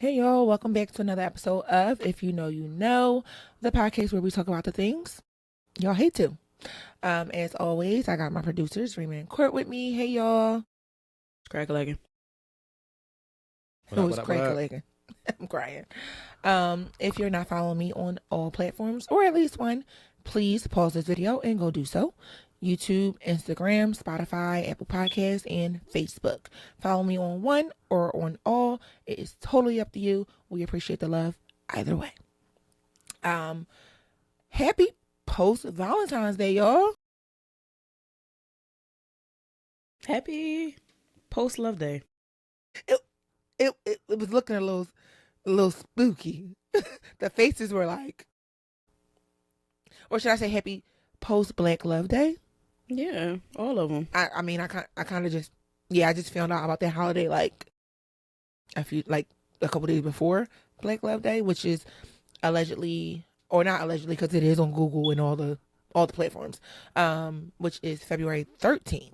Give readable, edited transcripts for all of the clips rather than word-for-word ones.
Hey y'all, welcome back to another episode of If You Know You Know, the podcast where we talk about the things y'all hate to. As always, I got my producers, Rima and Court, with me. Hey y'all. Crack-a-legging. It was crack-a-legging. I'm crying. If you're not following me on all platforms, or at least one, please pause this video and go do so. YouTube, Instagram, Spotify, Apple Podcasts, and Facebook. Follow me on one or on all. It is totally up to you. We appreciate the love either way. Happy post Valentine's Day, y'all. Happy post-love day. It was looking a little spooky. The faces were like, or should I say happy post Black Love Day? Yeah, all of them. I mean, I kind of just, I just found out about that holiday like a couple days before Black Love Day, which is allegedly, or not allegedly, because it is on Google and all the platforms, which is February 13th,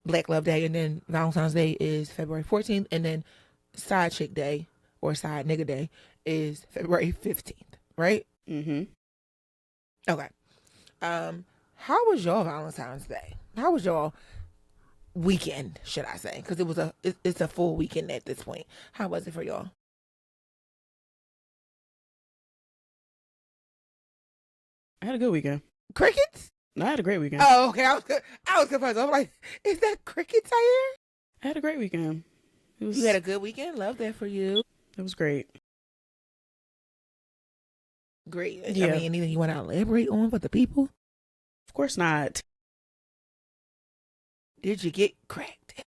Black Love Day, and then Valentine's Day is February 14th, and then Side Chick Day or Side Nigga Day is February 15th, right? Mm-hmm. Okay. How was your Valentine's Day? How was your weekend, should I say? Because it's a full weekend at this point. How was it for y'all? I had a good weekend. Crickets? No, I had a great weekend. Oh, okay. I was confused. I was like, is that crickets I I had a great weekend. hear? You had a good weekend? Love that for you. It was great. Great. Yeah. I mean, anything you want to elaborate on for the people? Of course not. Did you get cracked?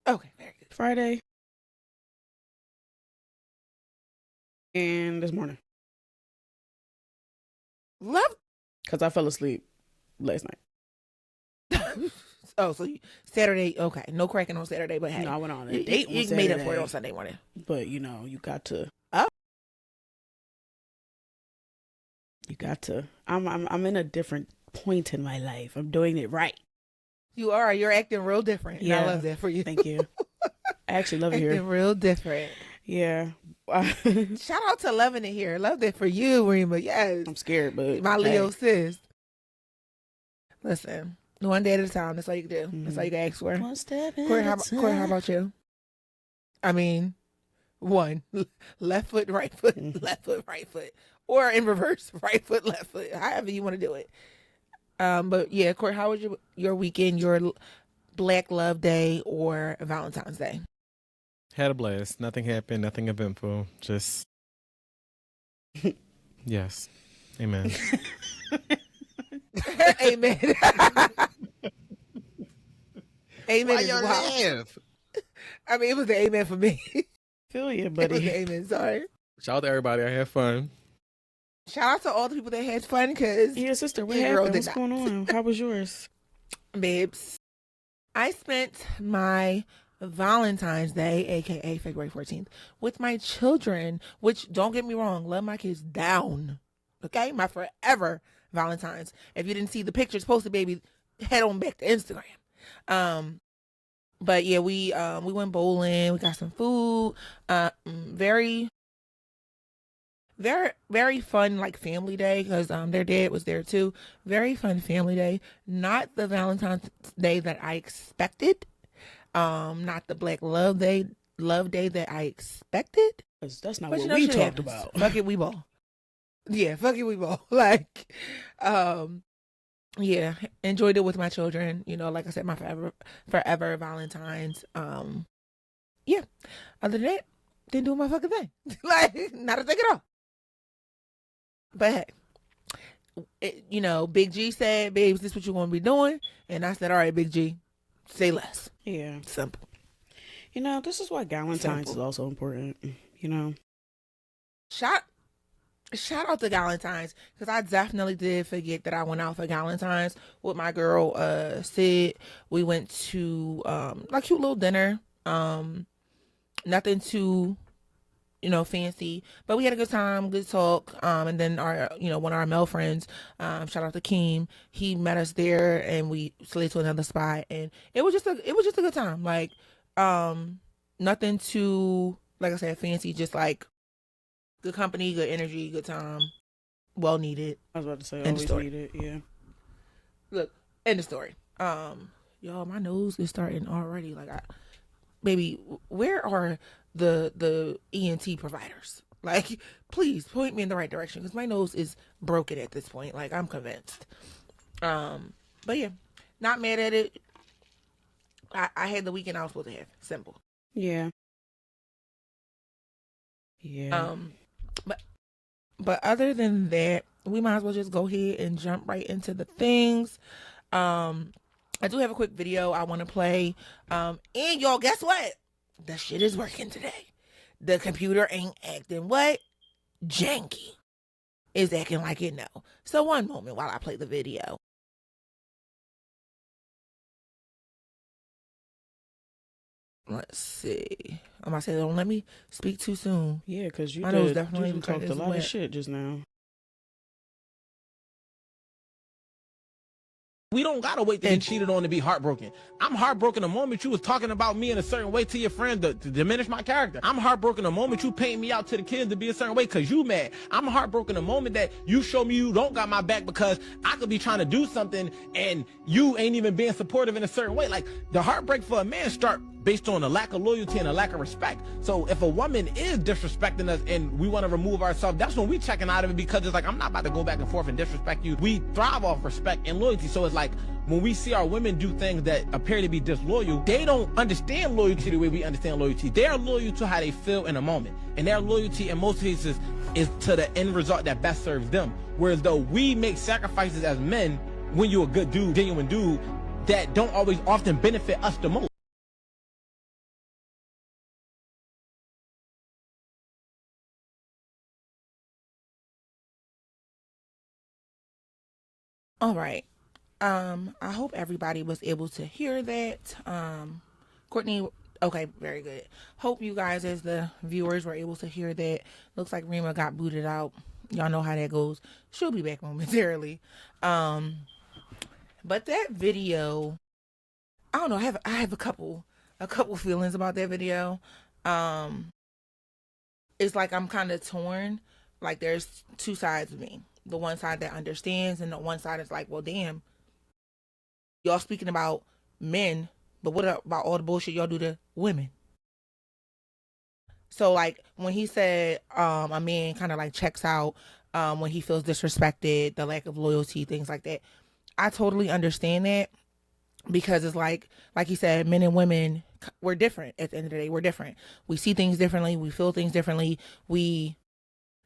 Okay, very good. Friday. And this morning. Love. Because I fell asleep last night. Oh, so Saturday. Okay, no cracking on Saturday, but hey, No, I went on a date on you Saturday. made up for it on Sunday morning. But, you got to. Oh. You got to. I'm in a different point in my life. I'm doing it right. You are. You're acting real different. Yeah, I love that for you. Thank you. I actually love it here. Acting real different. Yeah. Shout out to loving it here. Love that for you, Rima. Yes. I'm scared, but my Leo sis. Listen, one day at a time. That's all you can do. Mm-hmm. That's all you can ask for. One step at Corey, a time. how about you? I mean, one, left foot, right foot, left foot, right foot, or in reverse, right foot, left foot. However you want to do it. But yeah, Corey, how was your weekend? Your Black Love Day or Valentine's Day? Had a blast. Nothing happened. Nothing eventful. Just yes. Amen. Amen. Amen. Why y'all laugh? I mean, it was the amen for me. Feel you, buddy. It was the amen. Sorry. Shout out to everybody. I had fun. Shout out to all the people that had fun, because Yeah, sister, what happened? What's going on? How was yours? Babes, I spent my Valentine's Day, aka February 14th, with my children, which, don't get me wrong, love my kids down. Okay? My forever Valentines. If you didn't see the pictures posted, baby, head on back to Instagram. But yeah, we went bowling, we got some food, very, very, very fun, like, family day, because their dad was there too. Very fun family day. Not the Valentine's Day that I expected. Not the Black Love Day that I expected. That's not But what you know, we shit talked happens. about. Fuck it, we ball. Yeah, fuck it, we ball. Like, yeah, enjoyed it with my children. Like I said, my forever Valentine's. Yeah. Other than that, didn't do my fucking thing. Like, not a thing at all. But hey, Big G said, babes, this is what you want to be doing. And I said, all right, Big G, say less. Yeah. Simple. This is why Valentine's is also important, Shout out to Valentine's, because I definitely did forget that I went out for Valentine's with my girl, Sid. We went to, a cute little dinner. Nothing too, fancy, but we had a good time, good talk. And then our, one of our male friends, shout out to Keem, he met us there and we slid to another spot, and it was just a good time. Like, Nothing too, like I said, fancy. Just like good company, good energy, good time, well needed. I was about to say, End of always story. need it. Yeah. Look, end of story. Y'all, my nose is starting already. Like, baby, where are the ENT providers? Like, please point me in the right direction because my nose is broken at this point. Like, I'm convinced. But yeah, not mad at it. I had the weekend I was supposed to have. Simple. Yeah. Yeah. But other than that, we might as well just go ahead and jump right into the things. I do have a quick video I want to play. And y'all, guess what? The shit is working today. The computer ain't acting what? Janky. It's acting like it know. So one moment while I play the video. Let's see. I'm gonna say, don't let me speak too soon. Yeah, because you My nose did. definitely You talked a lot wet. of shit just now. We don't gotta wait to get cheated on to be heartbroken. I'm heartbroken the moment you was talking about me in a certain way to your friend to diminish my character. I'm heartbroken the moment you paint me out to the kids to be a certain way because you mad. I'm heartbroken the moment that you show me you don't got my back because I could be trying to do something and you ain't even being supportive in a certain way. Like, the heartbreak for a man start based on a lack of loyalty and a lack of respect. So if a woman is disrespecting us and we want to remove ourselves, that's when we checking out of it, because it's like, I'm not about to go back and forth and disrespect you. We thrive off respect and loyalty. So it's like, when we see our women do things that appear to be disloyal, they don't understand loyalty the way we understand loyalty. They are loyal to how they feel in a moment. And their loyalty in most cases is to the end result that best serves them. Whereas though we make sacrifices as men, when you're a good dude, genuine dude, that don't always often benefit us the most. All right. I hope everybody was able to hear that. Courtney, okay, very good. Hope you guys as the viewers were able to hear that. Looks like Rima got booted out. Y'all know how that goes. She'll be back momentarily. But that video, I don't know, I have a couple feelings about that video. It's like I'm kind of torn. Like, there's two sides of me. The one side that understands and the one side is like, well, damn, y'all speaking about men, but what about all the bullshit y'all do to women? So like when he said a man kind of like checks out when he feels disrespected, the lack of loyalty, things like that, I totally understand that, because it's like he said, men and women, we're different. At the end of the day, we're different. We see things differently, we feel things differently, we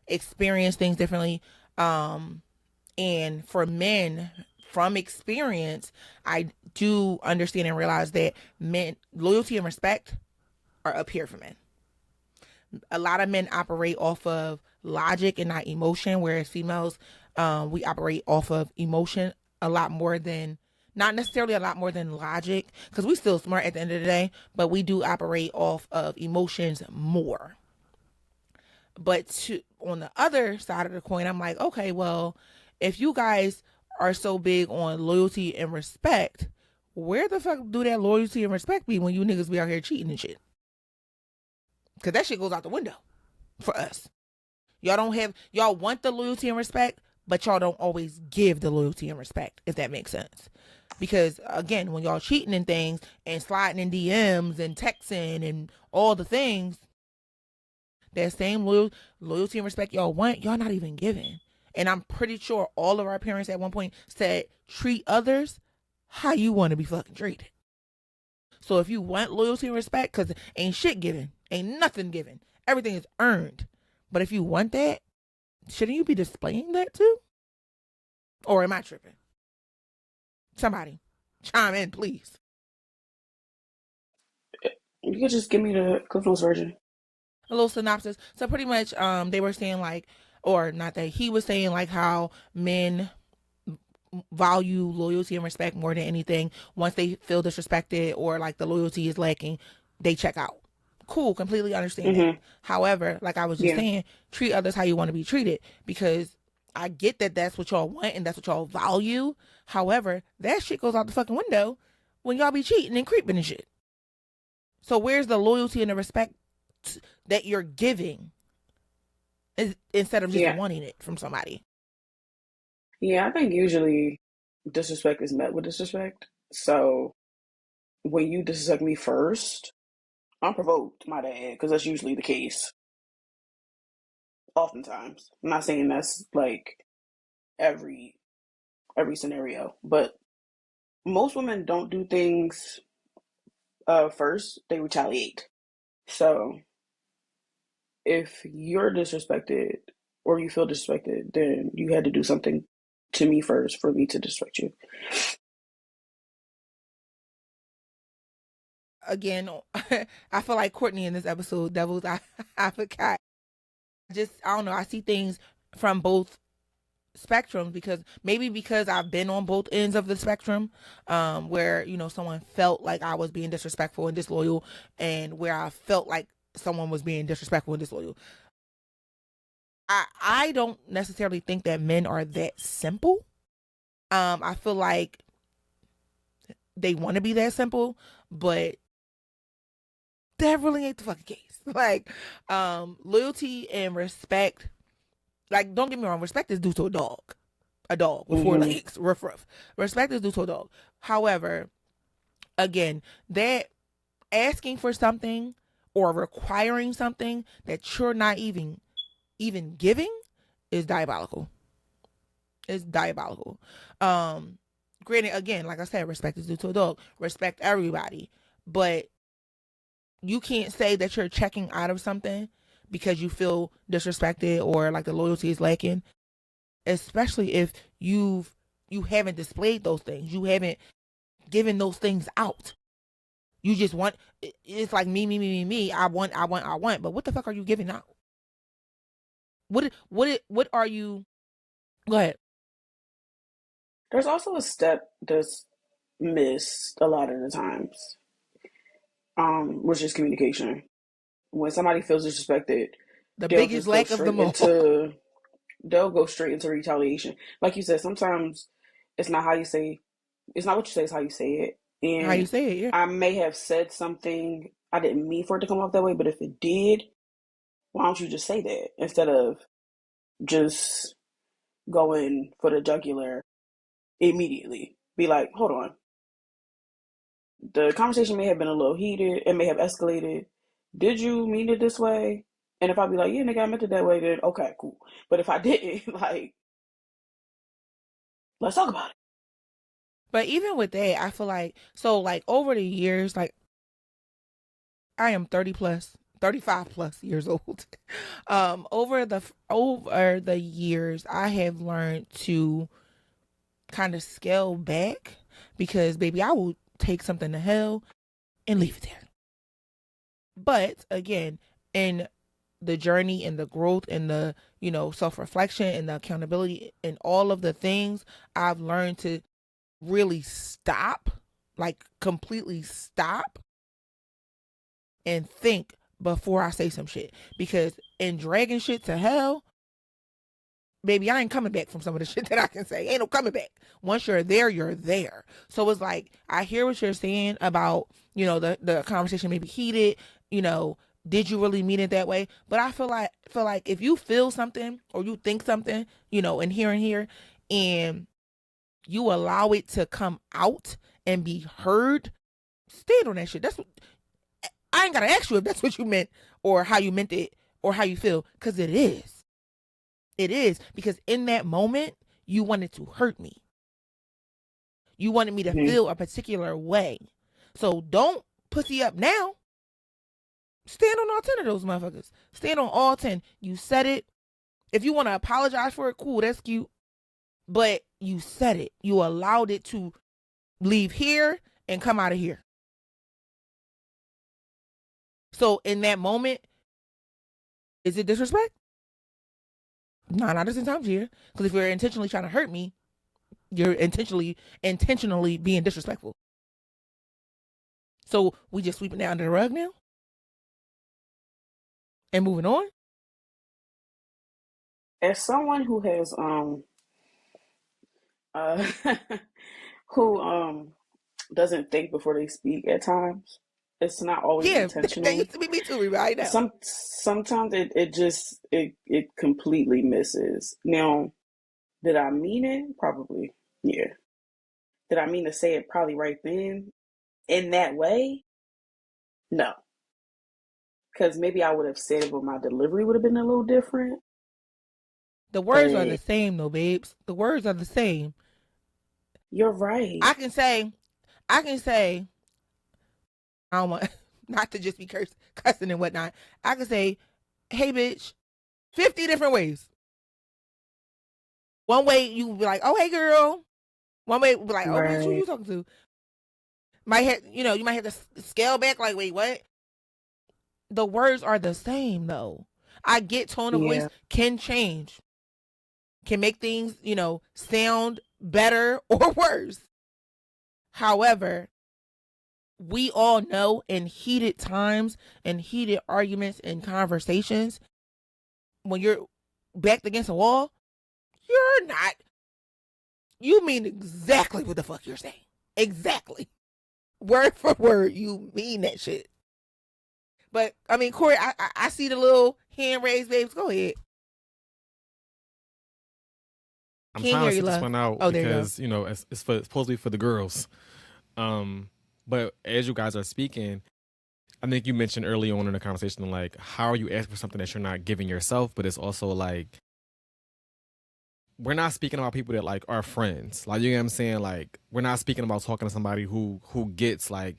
experience things differently. And for men, from experience, I do understand and realize that men, loyalty and respect are up here for men. A lot of men operate off of logic and not emotion, whereas females, we operate off of emotion a lot more than, not necessarily a lot more than logic, because we still smart at the end of the day, but we do operate off of emotions more. But on the other side of the coin, I'm like, okay, well, if you guys are so big on loyalty and respect, where the fuck do that loyalty and respect be when you niggas be out here cheating and shit? Because that shit goes out the window for us. Y'all want the loyalty and respect, but y'all don't always give the loyalty and respect, if that makes sense. Because again, when y'all cheating and things and sliding in DMs and texting and all the things, that same loyalty and respect y'all want, y'all not even giving. And I'm pretty sure all of our parents at one point said, treat others how you want to be fucking treated. So if you want loyalty and respect, because ain't shit given, ain't nothing given, everything is earned. But if you want that, shouldn't you be displaying that too? Or am I tripping? Somebody chime in, please. You could just give me the Cliff Notes version. A little synopsis. So pretty much, they were saying like, or not that, he was saying like how men value loyalty and respect more than anything. Once they feel disrespected or like the loyalty is lacking, they check out. Cool, completely understand that. However, like I was just saying, treat others how you want to be treated, because I get that that's what y'all want and that's what y'all value. However, that shit goes out the fucking window when y'all be cheating and creeping and shit. So where's the loyalty and the respect that you're giving instead of just Yeah. wanting it from somebody? Yeah, I think usually disrespect is met with disrespect. So when you disrespect me first, unprovoked, might add, because that's usually the case. Oftentimes, I'm not saying that's like every scenario, but most women don't do things first; they retaliate. So if you're disrespected or you feel disrespected, then you had to do something to me first for me to disrespect you. Again, I feel like Courtney in this episode, devil's advocate. Just, I don't know, I see things from both spectrums because I've been on both ends of the spectrum, where someone felt like I was being disrespectful and disloyal, and where I felt like someone was being disrespectful and disloyal. I don't necessarily think that men are that simple. I feel like they want to be that simple, but that really ain't the fucking case. Like, loyalty and respect. Like, don't get me wrong, respect is due to a dog. A dog with four legs, ruff ruff. Respect is due to a dog. However, again, that asking for something or requiring something that you're not even giving is diabolical. It's diabolical. Granted, again, like I said, respect is due to a dog. Respect everybody, but you can't say that you're checking out of something because you feel disrespected or like the loyalty is lacking, especially if you haven't displayed those things. You haven't given those things out. You just want, it's like me. I want. But what the fuck are you giving out? What are you? Go ahead. There's also a step that's missed a lot of the times, which is communication. When somebody feels disrespected, The they'll biggest just go lack of them straight all. into they'll go straight into retaliation. Like you said, sometimes it's not how you say, it's not what you say, it's how you say it. How you And say it? Yeah. I may have said something I didn't mean for it to come off that way, but if it did, why don't you just say that instead of just going for the jugular immediately? Be like, hold on. The conversation may have been a little heated, it may have escalated. Did you mean it this way? And if I be like, yeah, nigga, I meant it that way, then okay, cool. But if I didn't, like, let's talk about it. But even with that, I feel like, so like over the years, like I am 30 plus, 35 plus years old. Over the years, I have learned to kind of scale back because baby, I will take something to hell and leave it there. But again, in the journey and the growth and the, self-reflection and the accountability and all of the things, I've learned to really stop, like completely stop and think before I say some shit. Because in dragging shit to hell, baby, I ain't coming back from some of the shit that I can say. Ain't no coming back. Once you're there, you're there. So it's like, I hear what you're saying about, the conversation may be heated, did you really mean it that way? But I feel like if you feel something or you think something, in here, and you allow it to come out and be heard, stand on that shit. That's what, I ain't gotta ask you if that's what you meant or how you meant it or how you feel, because it is. It is, because in that moment, you wanted to hurt me. You wanted me to feel a particular way. So don't pussy up now. Stand on all 10 of those motherfuckers. Stand on all 10. You said it. If you want to apologize for it, cool, that's cute. But you said it. You allowed it to leave here and come out of here. So in that moment, is it disrespect? 9 out of 10 times a year. Because if you're intentionally trying to hurt me, you're intentionally being disrespectful. So we just sweeping that under the rug now? And moving on? As someone who has uh who doesn't think before they speak at times, It's not always Yeah, that intentional. used to be me too, right now. Sometimes it just it completely misses. Now, did I mean it? Probably. Yeah. Did I mean to say it probably right then in that way? No. Because maybe I would have said it, but my delivery would have been a little different. The words are the But same, though, babes. The words are the same. you're right. I can say, I don't want not to just be cussing and whatnot. I can say, hey, bitch, 50 different ways. One way you be like, oh, hey, girl. One way be like, oh, bitch, who Right. you talking to? Might have, you might have to scale back. Like, wait, what? The words are the same, though. I get tone of voice Yeah. can change, can make things, sound better or worse. However, we all know in heated times and heated arguments and conversations, when you're backed against a wall, you mean exactly what the fuck you're saying. Exactly. Word for word, you mean that shit. But, I mean, Corey, I see the little hand raised, babes. Go ahead. I'm Can't trying hear to you, sit this love. one out Oh, there you go. because it's supposed to be for the girls. But as you guys are speaking, I think you mentioned early on in the conversation, like, how are you asking for something that you're not giving yourself? But it's also like, we're not speaking about people that like are friends. Like, you know what I'm saying? Like, we're not speaking about talking to somebody who gets like,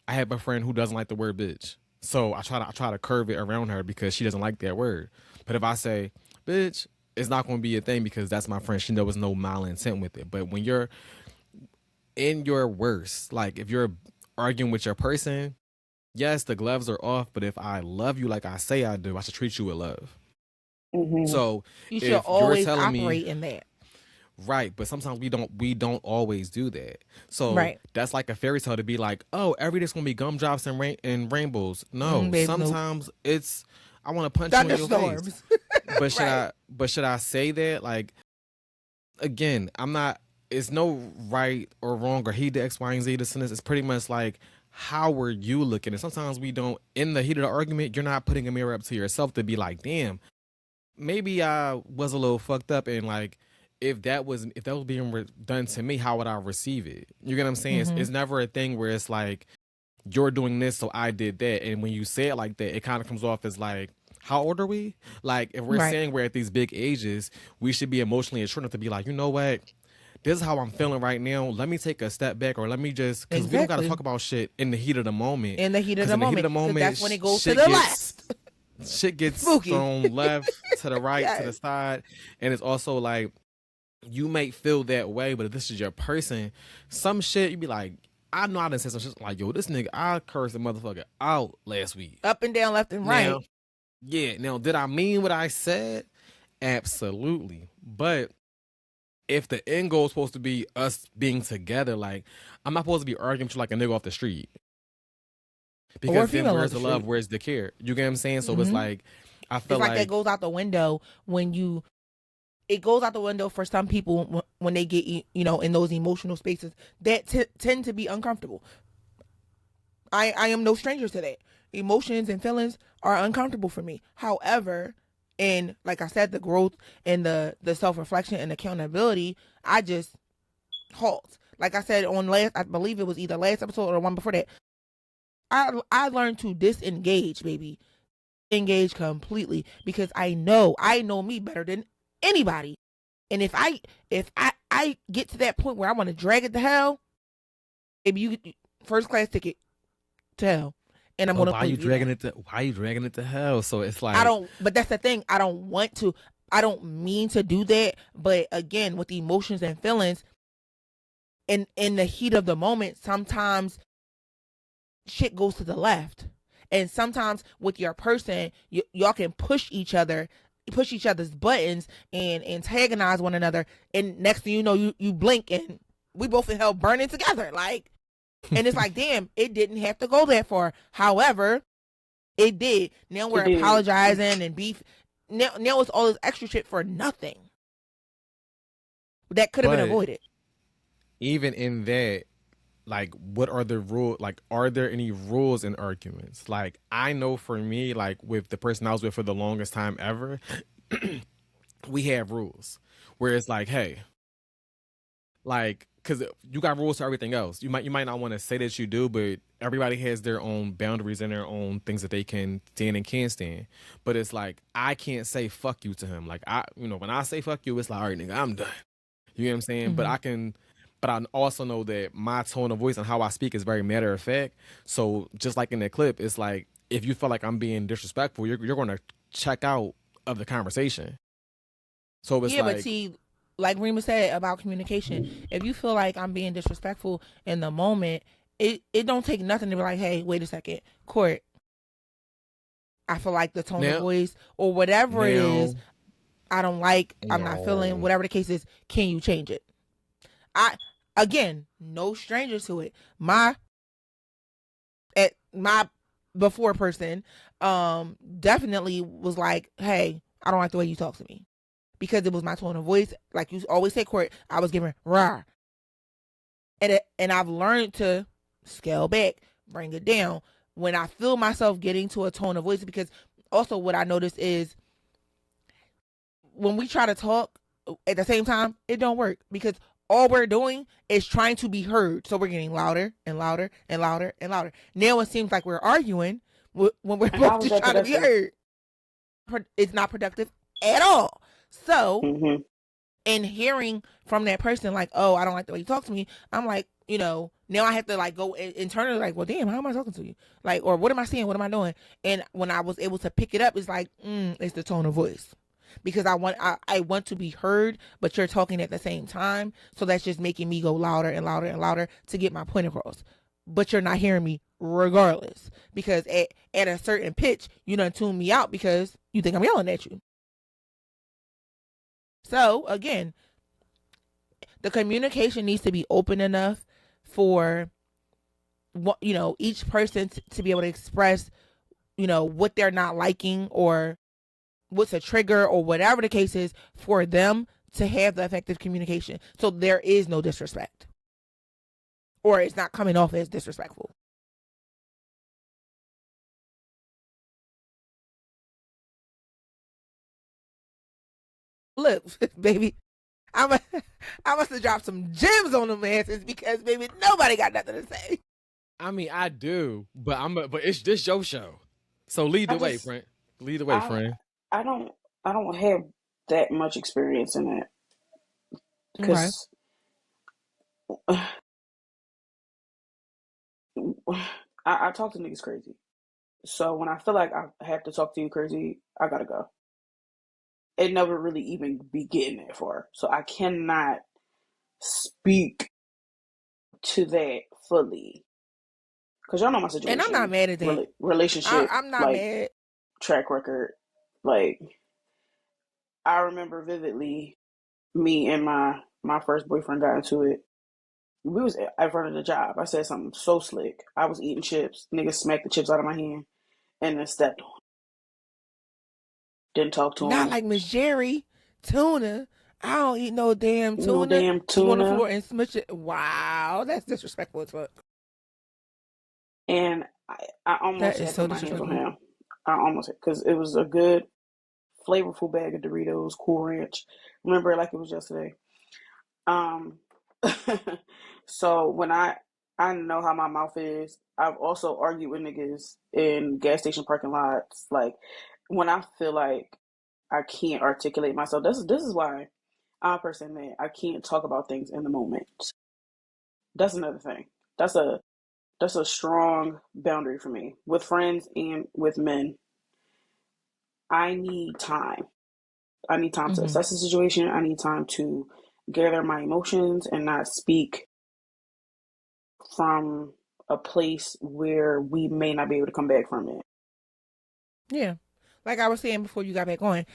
I have a friend who doesn't like the word bitch. So I try to curve it around her because she doesn't like that word. But if I say bitch, it's not going to be a thing because that's my friend. She knows no malintent with it. But when you're in your worst, like if you're arguing with your person, yes, the gloves are off. But if I love you like I say I do, I should treat you with love. Hmm. So You should if you're always telling me operate in that. right, but sometimes we don't always do that. So Right. that's like a fairy tale to be like, oh, every day's gonna be gumdrops and rainbows. No, Babes, nope. sometimes it's I want to punch you in your face. Thunderstorms. But should Right. I say that? Like, again, I'm not. It's no right or wrong or he the X, Y, and Z. The sentence is pretty much like, how were you looking? And sometimes we don't. In the heat of the argument, you're not putting a mirror up to yourself to be like, damn, maybe I was a little fucked up and like. If that was being done to me, how would I receive it? You get what I'm saying? It's never a thing where it's like you're doing this, so I did that. And when you say it like that, it kind of comes off as like, how old are we? Like, if we're Right. saying we're at these big ages, we should be emotionally assured enough to be like, you know what? This is how I'm feeling right now. Let me take a step back, or let me just, because we don't got to Exactly. talk about shit in the heat of the moment. In the heat of 'Cause the in the heat of the moment. 'Cause moment, that's when it goes to shit the gets left. shit gets Spooky. thrown left to the right to the Yes. side, and it's also like you may feel that way, but if this is your person, some shit you be like, I know I done said some shit like, yo, this nigga, I cursed the motherfucker out last week. Up and down, left and right. Now, yeah, now did I mean what I said? Absolutely. But if the end goal is supposed to be us being together, like, I'm not supposed to be arguing with you like a nigga off the street. Or a Because then female where's off the the love? street. Where's the care? You get what I'm saying? So it's Mhm. like, I feel It's like that like goes out the window when it goes out the window for some people when they get, in those emotional spaces that tend to be uncomfortable. I am no stranger to that. Emotions and feelings are uncomfortable for me. However, and like I said, the growth and the self-reflection and accountability, I just halt. Like I said I believe it was either last episode or the one before that, I learned to disengage, baby. Engage completely, because I know me better than anybody. And if I get to that point where I want to drag it to hell, maybe you get first class ticket to hell, and I'm but gonna why you leave you dragging there. why you dragging it to hell? So it's like, I don't. But that's the thing. I don't want to. I don't mean to do that. But again, with the emotions and feelings, in the heat of the moment, sometimes shit goes to the left. And sometimes with your person, y'all can push each other's buttons and antagonize one another. And next thing you know, you blink and we both in hell burning together. Like, and it's like, damn, it didn't have to go that far. However, it did. Now we're It did. apologizing and beef. Now it's all this extra shit for nothing. That could have been but avoided. even in that, like, what are the rules? Like, are there any rules in arguments? Like, I know for me, like with the person I was with for the longest time ever, we have rules where it's like, hey, like, because you got rules for everything else. You might not want to say that you do, but everybody has their own boundaries and their own things that they can stand and can't stand. But it's like, I can't say fuck you to him. Like, when I say fuck you, it's like, all right, nigga, I'm done. You know what I'm saying? Mm-hmm. But I also know that my tone of voice and how I speak is very matter of fact. So just like in that clip, it's like, if you feel like I'm being disrespectful, you're going to check out of the conversation. So it's Yeah, but like, see, like Rima said about communication, if you feel like I'm being disrespectful in the moment, it don't take nothing to be like, hey, wait a second, Court, I feel like the tone of now, voice or whatever it is, now, I don't like, I'm not feeling, no. whatever the case is, can you change it? I again, no stranger to it. My before person definitely was like, hey, I don't like the way you talk to me. Because it was my tone of voice. Like you always say, Court, I was giving rah. And I've learned to scale back, bring it down when I feel myself getting to a tone of voice. Because also what I notice is when we try to talk at the same time, it don't work because all we're doing is trying to be heard. So we're getting louder and louder and louder and louder. Now it seems like we're arguing when we're And how both is just that trying to be productive? heard. It's not productive at all. So, Mm-hmm. and hearing from that person like, oh, I don't like the way you talk to me, I'm like, now I have to like go internally like, well, damn, how am I talking to you? Like, or what am I saying? What am I doing? And when I was able to pick it up, it's like, it's the tone of voice. Because I want to be heard, but you're talking at the same time. So that's just making me go louder and louder and louder to get my point across. But you're not hearing me regardless. Because at a certain pitch, you done tune me out because you think I'm yelling at you. So again, the communication needs to be open enough for each person to be able to express what they're not liking or what's a trigger or whatever the case is for them to have the effective communication. So there is no disrespect or it's not coming off as disrespectful. Look, baby, I must have dropped some gems on them asses because baby, nobody got nothing to say. I mean, I do, but it's this your show. So lead I the way, just friend. Lead the way, I friend. I don't have that much experience in it Okay. because I talk to niggas crazy. So when I feel like I have to talk to you crazy, I gotta go. It never really even be getting that far. So I cannot speak to that fully. Cause y'all know my And I'm not situation, mad at that. relationship, I'm not like mad. track record. Like I remember vividly, me and my first boyfriend got into it. We was in front of the job. I said something so slick. I was eating chips. Niggas smacked the chips out of my hand and then stepped on. Didn't talk to Not him. like Miss Jerry tuna. I don't eat no damn No tuna. damn You on the tuna. floor and smush it. Wow, that's disrespectful as fuck. And I That almost is had to so put my hands on disrespectful. him. I almost because it was a good, flavorful bag of Doritos, Cool Ranch. Remember it like it was yesterday. Um, so when I know how my mouth is, I've also argued with niggas in gas station parking lots. Like when I feel like I can't articulate myself, this is why I'm a person that I can't talk about things in the moment. That's another thing. That's a that's a strong boundary for me with friends and with men. I need time. I need time to Mm-hmm. assess the situation. I need time to gather my emotions and not speak from a place where we may not be able to come back from it. Yeah, like I was saying before you got back on,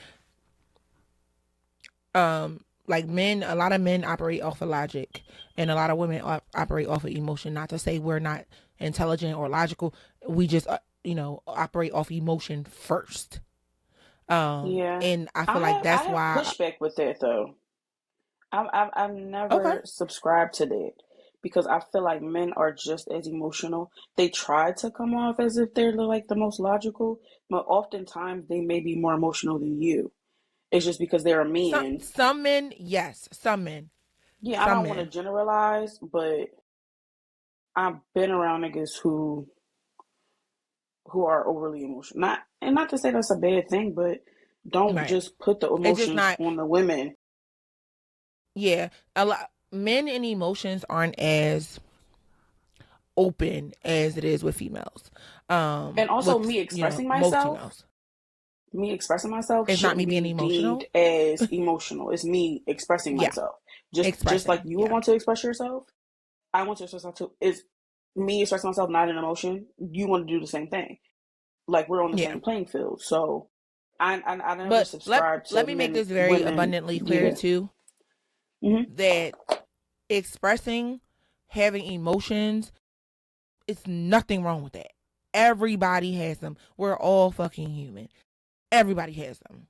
um, like men, a lot of men operate off of logic, and a lot of women operate off of emotion. Not to say we're not intelligent or logical. We just, operate off emotion first. Yeah, And I feel like I that's have why. pushback with that though. I've Okay. never subscribed to that because I feel like men are just as emotional. They try to come off as if they're like the most logical, but oftentimes they may be more emotional than you. It's just because they're a man. Some men, yes, some men, Yeah, I some don't want to men. generalize, but I've been around niggas who are overly emotional. Not to say that's a bad thing, but don't Right. just put the It's just emotions not. on the women. Yeah, a lot men and emotions aren't as open as it is with females. And also With me expressing most myself, females, me expressing myself it's not me shouldn't being be deemed emotional. as emotional. It's me expressing Yeah, myself. Just like expressing. you would Yeah, want to express yourself, I want to express myself too. Is me expressing myself not an emotion? You want to do the same thing. Like we're on the yeah. same playing field. So I never But subscribe let to me make men this very women. abundantly clear Yeah. too, Hmm. that expressing, having emotions, it's nothing wrong with that. Everybody has them. We're all fucking human. Everybody has them.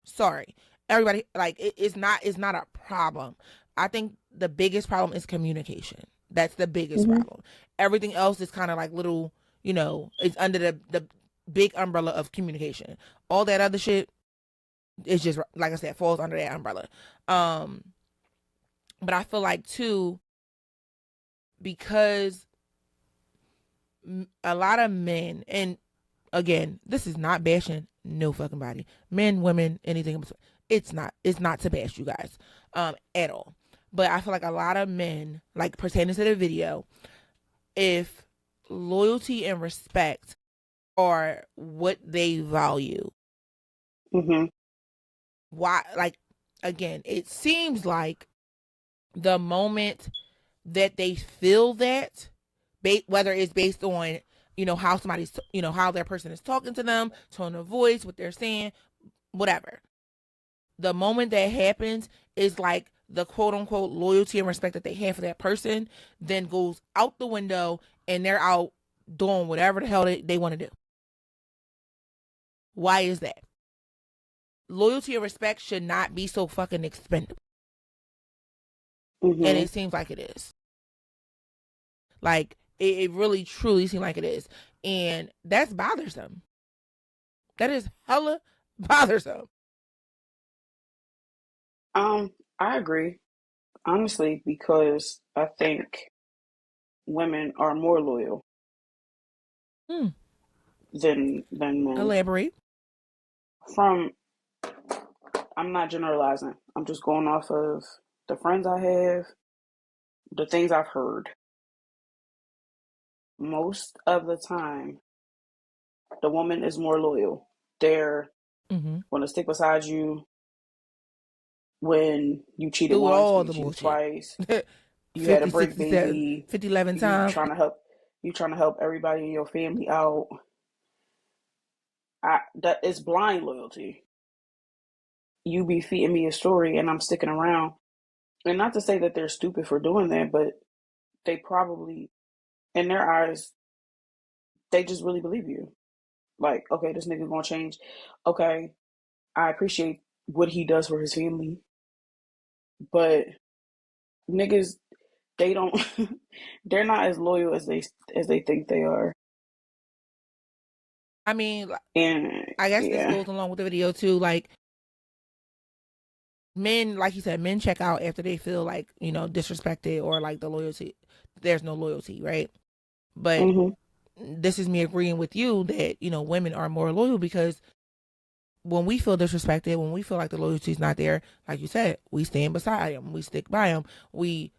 Sorry, everybody, like it's not a problem. I think the biggest problem is communication. That's the biggest Hmm. problem. Everything else is kind of like little, it's under the big umbrella of communication. All that other shit is just, like I said, falls under that umbrella. um but I feel like too, because a lot of men, and again, this is not bashing no fucking body, men, women, anything. It's not to bash you guys at all. But I feel like a lot of men, like pertaining to the video, if loyalty and respect are what they value, Hmm. why, like, again, it seems like the moment that they feel that, whether it's based on how somebody's, how their person is talking to them, tone of voice, what they're saying, whatever, the moment that happens is like the quote unquote loyalty and respect that they have for that person then goes out the window, and they're out doing whatever the hell they want to do. Why is that? Loyalty and respect should not be so fucking expendable. And Hmm. it seems like it is. Like, it really truly seems like it is. And that's bothersome. That is hella bothersome. I agree, honestly, because I think women are more loyal Hmm. than men. Elaborate. From I'm not generalizing. I'm just going off of the friends I have, the things I've heard. Most of the time, the woman is more loyal. They're Mm-hmm. going to stick beside you when you cheated Through once, all when you the cheated bullshit. twice, you had a 50, break 67, baby, 50, 11 you times. trying to help you trying to help everybody in your family out. That is blind loyalty. You be feeding me a story and I'm sticking around. And not to say that they're stupid for doing that, but they probably, in their eyes, they just really believe you. Like, okay, this nigga gonna change. Okay, I appreciate what he does for his family, but niggas, they don't. They're not as loyal as they think they are. I mean, And I guess this yeah. goes along with the video too. Like, men, like you said, men check out after they feel like, disrespected, or like the loyalty, there's no loyalty, right? But Mhm. this is me agreeing with you that, women are more loyal, because when we feel disrespected, when we feel like the loyalty is not there, like you said, we stand beside them, we stick by them, we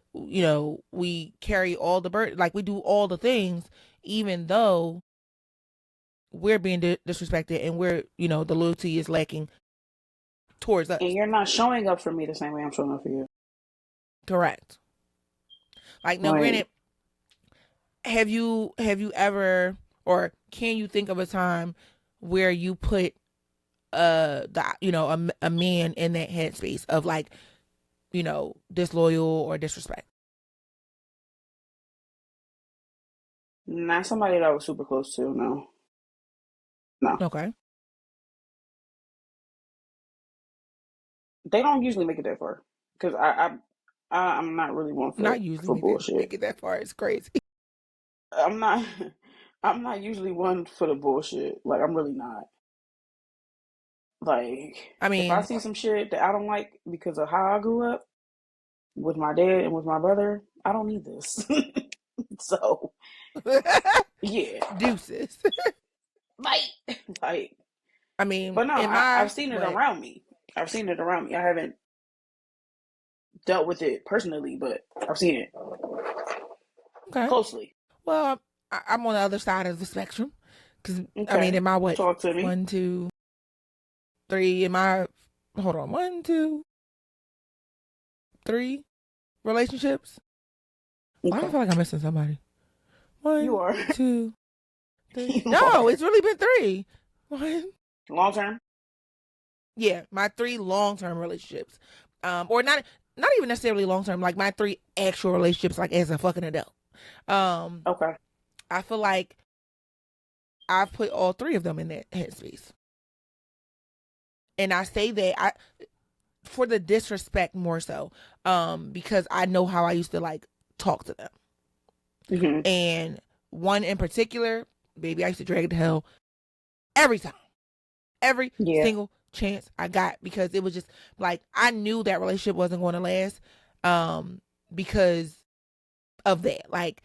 carry all the burden, like we do all the things, even though we're being disrespected, and the loyalty is lacking towards And us. you're not showing up for me the same way I'm showing up for you. Correct. Like, now, Like, granted, have you ever, or can you think of a time where you put a man in that headspace of, like, disloyal or disrespect? not somebody that I was super close to. No, no. Okay. They don't usually make it that far because I'm not really one Not usually. for We didn't bullshit. make it that far. It's crazy. I'm not. I'm not usually one for the bullshit. Like, I'm really not. Like, I if I mean, see some shit that I don't like because of how I grew up with my dad and with my brother, I don't need this. So, yeah, deuces. like, like. I mean, But no, in I've my seen it what? around me. I've seen it around me. I haven't dealt with it personally, but I've seen it Okay. closely. Well, I'm on the other side of the spectrum. Because, I mean, Okay, in my what? talk to me. 1, 2, 3, in my, hold on, 1, 2, 3 relationships. Why do I Okay, feel like I'm missing somebody? you 1, are. 2, 3. You No, are. it's really been 3. One. Long term. Yeah, my 3 long-term relationships. Or not even necessarily long-term, like my 3 actual relationships, like as a fucking adult. Um, Okay. I feel like I've put all 3 of them in that headspace. And I say that for the disrespect more so, because I know how I used to like talk to them. Hmm. And one in particular, baby, I used to drag it to hell every time, every Yeah. single chance I got, because it was just like I knew that relationship wasn't going to last, because of that. Like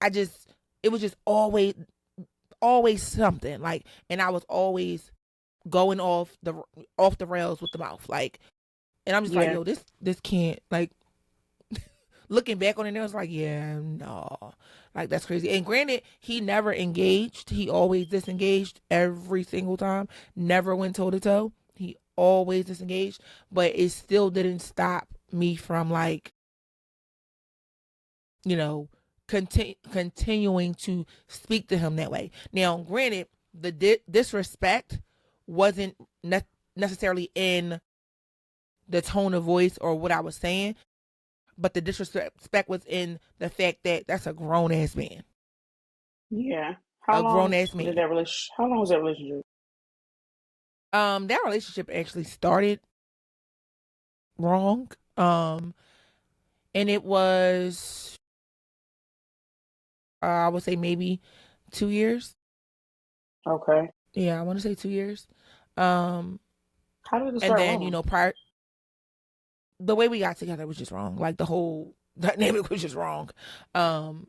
it was just always something like, and I was always going off the rails with the mouth, like, and I'm just like, Yeah. yo, this can't, like, looking back on it, I was like, yeah, no, like that's crazy. And granted, he never engaged. He always disengaged every single time. Never went toe to toe. He always disengaged, but it still didn't stop me from, like, you know, continuing to speak to him that way. Now, granted, the disrespect wasn't necessarily in the tone of voice or what I was saying, but the disrespect was in the fact that that's a grown ass man. Yeah. A grown ass man. How long was that relationship? That relationship actually started wrong. And it was, I would say maybe 2 years. Okay. Yeah, I want to say 2 years. Um, How did it and start then, wrong? the way we got together was just wrong. Like the whole dynamic was just wrong. And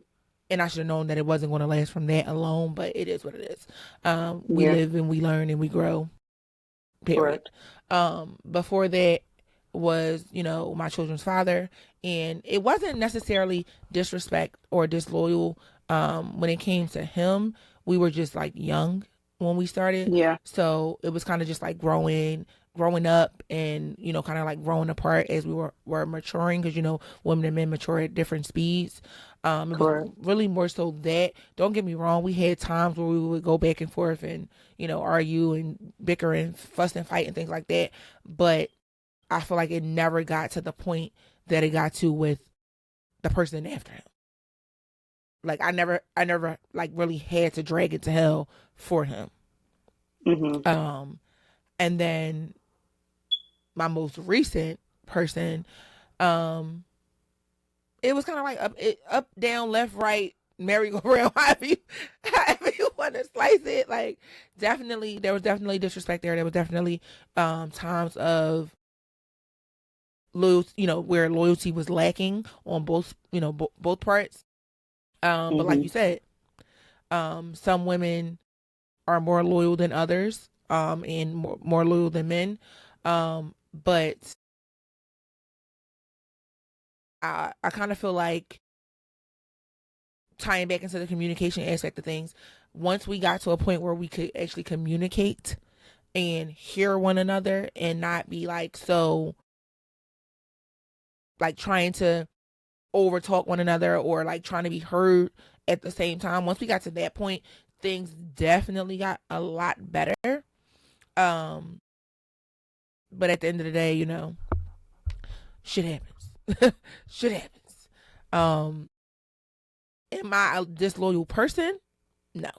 I should have known that it wasn't going to last from that alone, but it is what it is. We Yeah. live and we learn and we grow. Period. Correct. Before that was, my children's father, and it wasn't necessarily disrespect or disloyal. When it came to him, we were just like young when we started, Yeah. so it was kind of just like growing up, and kind of like growing apart as we were maturing, because women and men mature at different speeds. It was Correct. really more so that, don't get me wrong, we had times where we would go back and forth and argue and bicker and fuss and fight and things like that, but I feel like it never got to the point that it got to with the person after him. Like I never like really had to drag it to hell for him. Hmm. And then my most recent person, um, it was kind of like up, down, left, right, merry-go-round, however you want to slice it. Like, definitely, there was definitely disrespect there. There was definitely times of where loyalty was lacking on both, both parts. But like Hmm. you said, some women are more loyal than others, and more loyal than men. But I kind of feel like, tying back into the communication aspect of things, once we got to a point where we could actually communicate and hear one another and not be like, so, like, trying to overtalk one another or like trying to be heard at the same time. Once we got to that point, things definitely got a lot better. Um, but at the end of the day, shit happens. Shit happens. Um, am I a disloyal person? No.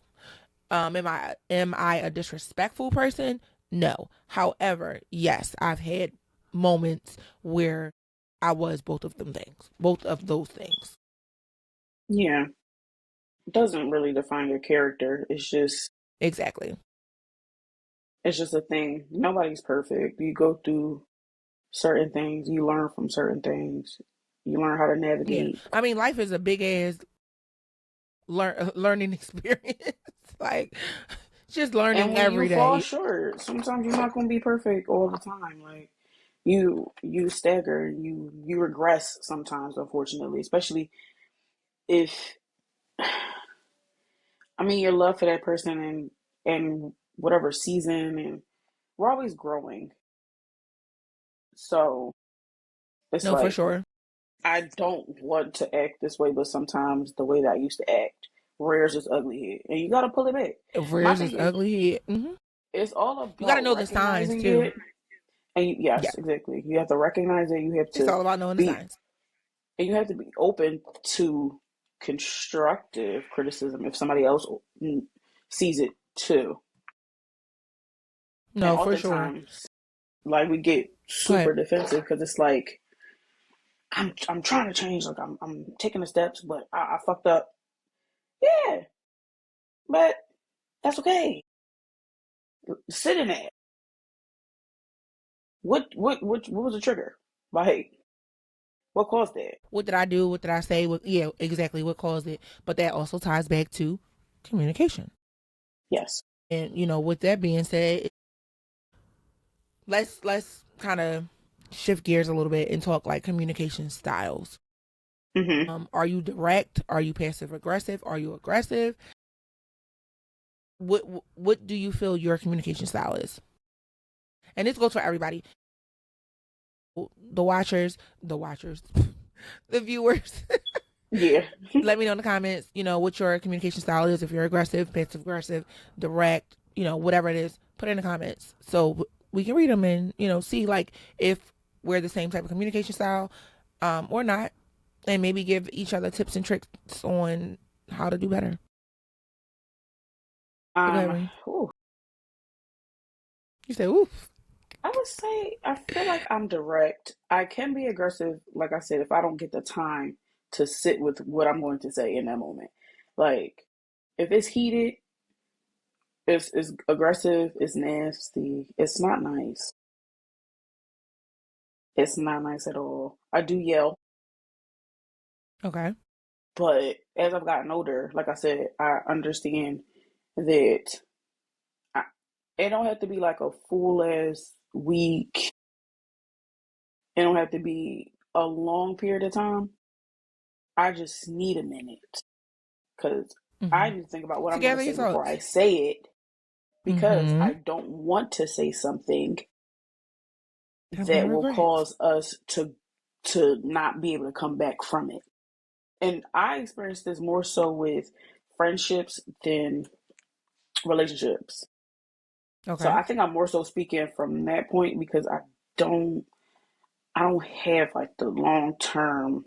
Am I a disrespectful person? No. However, yes, I've had moments where I was both of them things, both of those things. Yeah. It doesn't really define your character. Exactly. It's just a thing. Nobody's perfect. You go through certain things, you learn from certain things. You learn how to Yeah. navigate. I mean, life is a big ass learning experience. Like, just And learning when you every fall day. short, sometimes you're not gonna be perfect all the time. Like you stagger, you regress sometimes, unfortunately. Especially if I mean your love for that person and whatever season, and we're always growing. So it's No, for like sure. I don't want to act this way, but sometimes the way that I used to act rears its ugly head, and you got to pull it back. My Rears is thing is, ugly. it's all You got to about know the signs recognizing too. it, and Yeah, yes, exactly. You have to recognize it. You have it's to all about knowing the be, signs. and you have to be open to constructive criticism if somebody else sees it too. And No, for sure. oftentimes, like we get Go ahead. super defensive because it's like I'm trying to change. Like I'm taking the steps, but I fucked up. Yeah, but that's okay. Sit in that. What was the trigger? Like what caused that? What did I do? What did I say? Yeah, exactly. What caused it? But that also ties back to communication. Yes. And with that being said, let's kind of shift gears a little bit and talk like communication styles. Mm-hmm. Are you direct? Are you passive aggressive? Are you aggressive? What do you feel your communication style is? And this goes for everybody. The watchers, the viewers. Yeah. Let me know in the comments, what your communication style is. If you're aggressive, passive aggressive, direct, whatever it is, put it in the comments so we can read them and, see like if we're the same type of communication style or not, and maybe give each other tips and tricks on how to do better. Go ahead, Ray. Ooh, You say, oof. I would say I feel like I'm direct. I can be aggressive, like I said, if I don't get the time to sit with what I'm going to say in that moment. Like if it's heated, it's aggressive, it's nasty, it's not nice. It's not nice at all. I do yell, Okay. but as I've gotten older, like I said, I understand that I, it don't have to be like a full ass week. It don't have to be a long period of time. I just need a minute because I Mm-hmm. need to think about what I'm going to Together your say before I thoughts. say it because Mm-hmm. I don't want to say something I'm gonna that will regret. cause us to not be able to come back from it. And I experienced this more so with friendships than relationships. So Okay. I think I'm more so speaking from that point because don't I don't have like the long term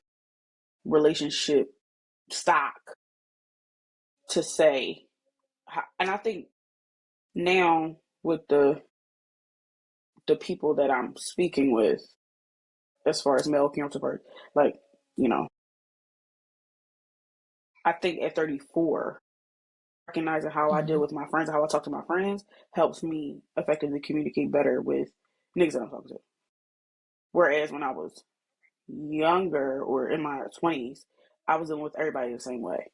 relationship stock to say. And I think now with the people that I'm speaking with, as far as male counterpart, like you know, I think at 34, recognizing how I deal Mm-hmm. with my friends, how I talk to my friends, helps me effectively communicate better with niggas that I'm talking to. Whereas when I was younger or in my 20s, I was dealing with everybody the same way.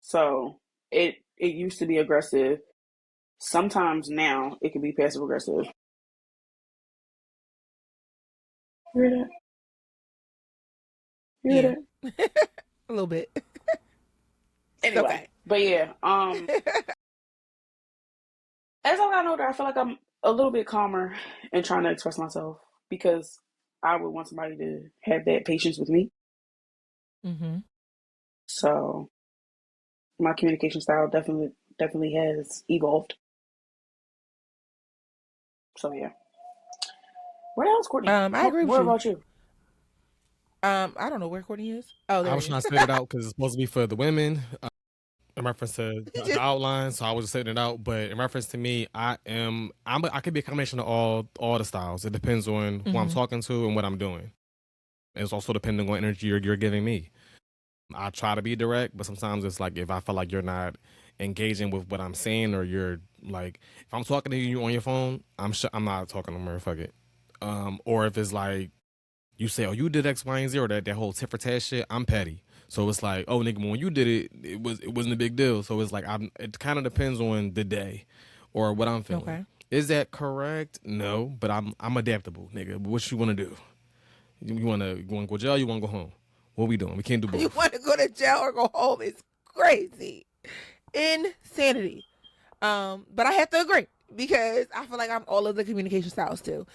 So it used to be aggressive. Sometimes now it can be passive aggressive. You hear that? You Yeah. hear A little bit. that? It's Anyway, okay. but yeah, as I got older, I feel like I'm a little bit calmer in trying to express myself because I would want somebody to have that patience with me. Mm-hmm. So my communication style definitely has evolved. So yeah. What else, Courtney? I agree with What you. about you? I don't know where Courtney is. Oh, I there was he trying is. to spit it out because it's supposed to be for the women. in reference to the Just- outline, so I was just setting it out. But in reference to me, I could be a combination of all the styles. It depends on who I'm talking to and what I'm doing. It's also depending on energy you're giving me. I try to be direct, but sometimes it's like if I feel like you're not engaging with what I'm saying, or you're like, if I'm talking to you on your phone, I'm not talking no more. Fuck it. Or if it's like you say, oh, you did X, Y, and Z, or that whole tit for tat shit, I'm petty. So it's like, oh, nigga, when you did it, it wasn't a big deal. So it's like it kind of depends on the day or what I'm feeling. Okay. Is that correct? No, but I'm adaptable, nigga. What you want to do? You want to go to jail? You want to go home? What we doing? We can't do both. You want to go to jail or go home? It's crazy, insanity. But I have to agree because I feel like I'm all of the communication styles too.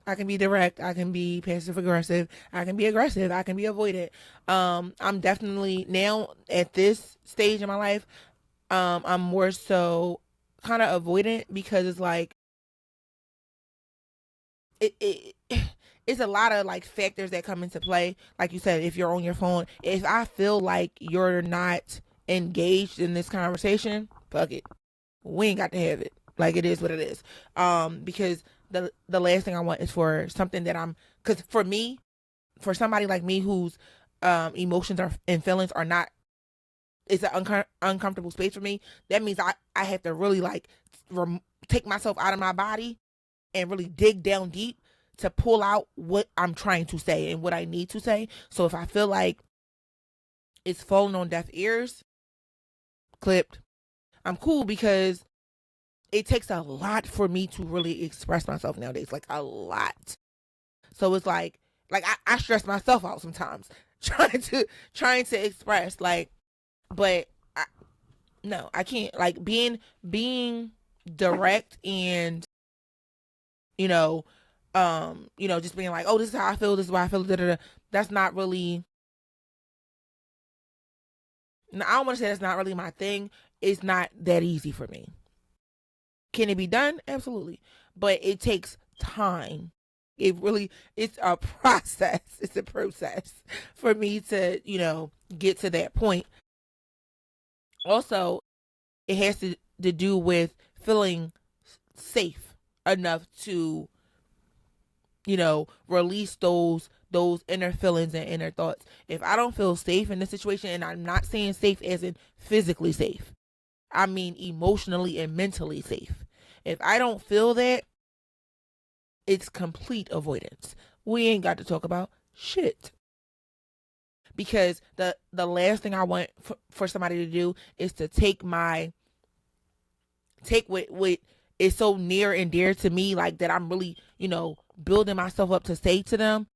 I can be direct, I can be passive aggressive, I can be aggressive, I can be avoidant. I'm definitely now at this stage in my life, I'm more so kind of avoidant because it's like it it's a lot of like factors that come into play. Like you said, if you're on your phone, if I feel like you're not engaged in this conversation, fuck it. We ain't got to have it. Like, it is what it is. Because the last thing I want is for something that because for me, for somebody like me whose emotions and feelings are not, it's an uncomfortable space for me. That means I have to really like take myself out of my body and really dig down deep to pull out what I'm trying to say and what I need to say. So if I feel like it's falling on deaf ears, clipped. I'm cool because it takes a lot for me to really express myself nowadays, like a lot. So it's like I stress myself out sometimes trying to express, like, but no, I can't, like, being direct and just being like, oh, this is how I feel, this is why I feel, that's not really, I don't want to say that's not really my thing. It's not that easy for me. Can it be done? Absolutely. But it takes time. It's a process. It's a process for me to, get to that point. Also, it has to do with feeling safe enough to, release those inner feelings and inner thoughts. If I don't feel safe in this situation, and I'm not saying safe as in physically safe, I mean emotionally and mentally safe. If I don't feel that, it's complete avoidance. We ain't got to talk about shit. Because the last thing I want for somebody to do is to take what is so near and dear to me, like that I'm really, building myself up to say to them,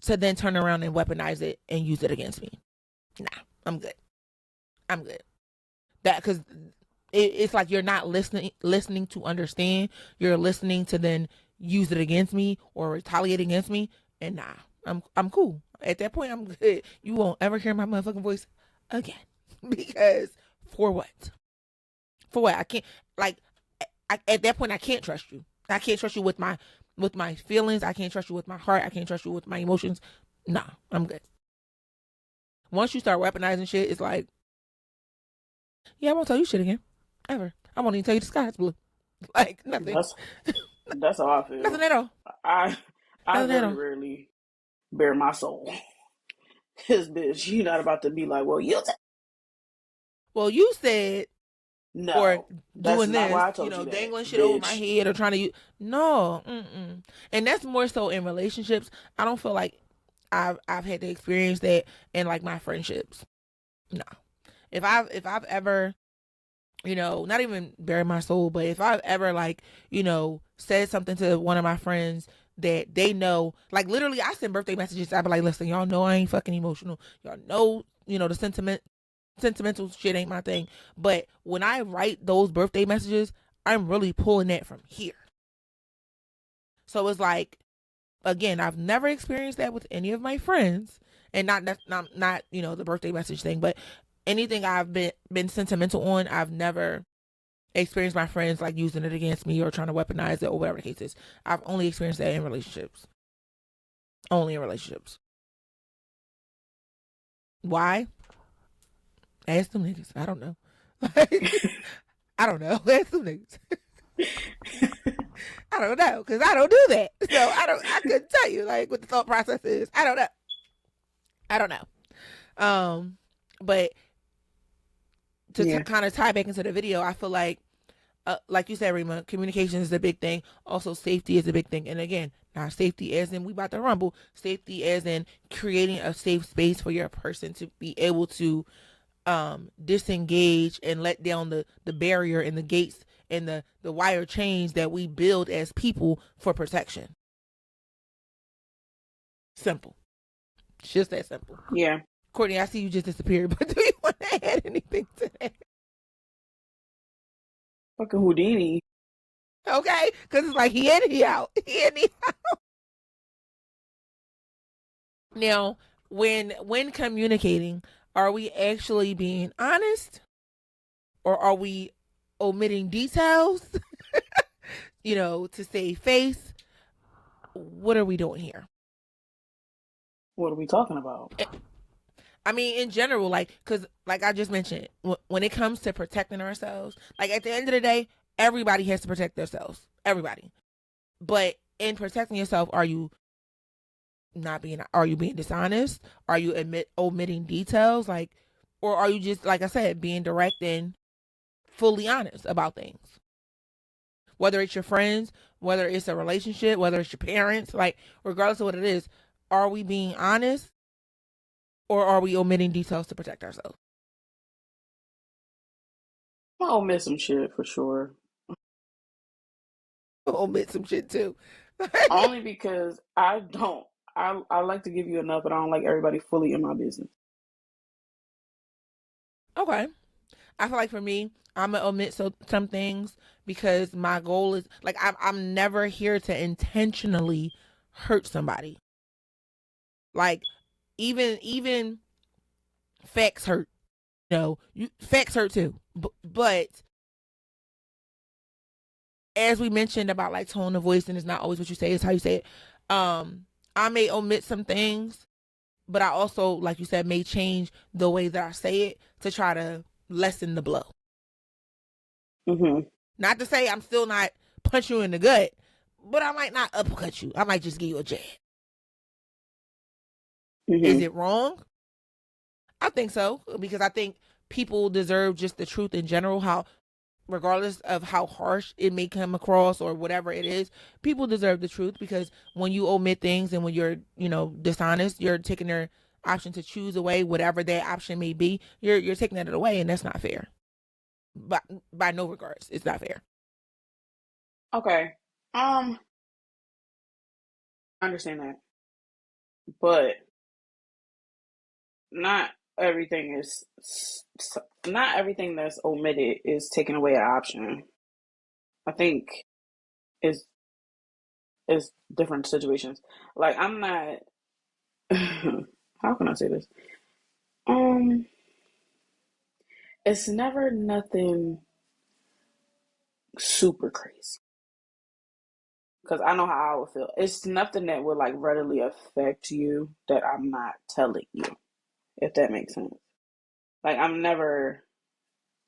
to then turn around and weaponize it and use it against me. Nah, I'm good. That, because it's like you're not listening to understand. You're listening to then use it against me or retaliate against me. And nah, I'm cool. At that point, I'm good. You won't ever hear my motherfucking voice again. Because for what? I can't, like, at that point, I can't trust you. I can't trust you with my feelings. I can't trust you with my heart. I can't trust you with my emotions. Nah, I'm good. Once you start weaponizing shit, it's like, yeah, I won't tell you shit again. Ever. I won't even tell you the sky is blue. Like, nothing. That's how I feel. Nothing at all. I very rarely bare my soul. Cause bitch, you're not about to be like, well, you said, no, or doing that's not why I this, told you dangling that, shit bitch. over my head or trying to use. No, and that's more so in relationships. I don't feel like I've had to experience that in like my friendships. No, if I've ever, not even bare my soul, but if I've ever like, said something to one of my friends that they know, like literally I send birthday messages. I be like, listen, y'all know I ain't fucking emotional. Y'all know, the sentimental shit ain't my thing. But when I write those birthday messages, I'm really pulling that from here. So it's like, again, I've never experienced that with any of my friends, and not the birthday message thing, but anything I've been sentimental on, I've never experienced my friends like using it against me or trying to weaponize it or whatever the case is. I've only experienced that in relationships. Only in relationships. Why? Ask them niggas. I don't know. Like, I don't know. Ask them niggas. I don't know, because I don't do that. So I couldn't tell you like what the thought process is. I don't know. But to kind of tie back into the video, I feel like you said, Rima, communication is a big thing. Also, safety is a big thing. And again, not safety as in we about to rumble. Safety as in creating a safe space for your person to be able to disengage and let down the barrier and the gates and the wire chains that we build as people for protection. Simple. It's just that simple. Yeah. Courtney, I see you just disappeared, but do you want to add anything to that? Fucking Houdini. Okay, because it's like he in, he out. He in, he out. Now, when communicating, are we actually being honest, or are we omitting details? To save face. What are we doing here? What are we talking about? I mean, in general, because like I just mentioned, when it comes to protecting ourselves, like at the end of the day, everybody has to protect themselves. Everybody. But in protecting yourself, are you being dishonest? Are you omitting details? Or are you just, like I said, being direct and fully honest about things? Whether it's your friends, whether it's a relationship, whether it's your parents, regardless of what it is, are we being honest? Or are we omitting details to protect ourselves? I'll omit some shit for sure. I'll omit some shit too. Only because I like to give you enough, but I don't like everybody fully in my business. Okay. I feel like for me, I'm gonna omit some things because my goal is I'm never here to intentionally hurt somebody. Like even facts hurt. Facts hurt too. But as we mentioned about tone of voice, and it's not always what you say, it's how you say it. I may omit some things, but I also, like you said, may change the way that I say it to try to lessen the blow. Mm-hmm. Not to say I'm still not punch you in the gut, but I might not uppercut you. I might just give you a jab. Mm-hmm. Is it wrong? I think so, because I think people deserve just the truth in general, how regardless of how harsh it may come across or whatever it is, people deserve the truth, because when you omit things and when you're, dishonest, you're taking their option to choose away whatever that option may be. You're taking that away, and that's not fair. But by no regards, it's not fair. Okay. I understand that. But not everything that's omitted is taking away an option. I think it's different situations. I'm not how can I say this? It's never nothing super crazy. Because I know how I would feel. It's nothing that would readily affect you that I'm not telling you, if that makes sense. I'm never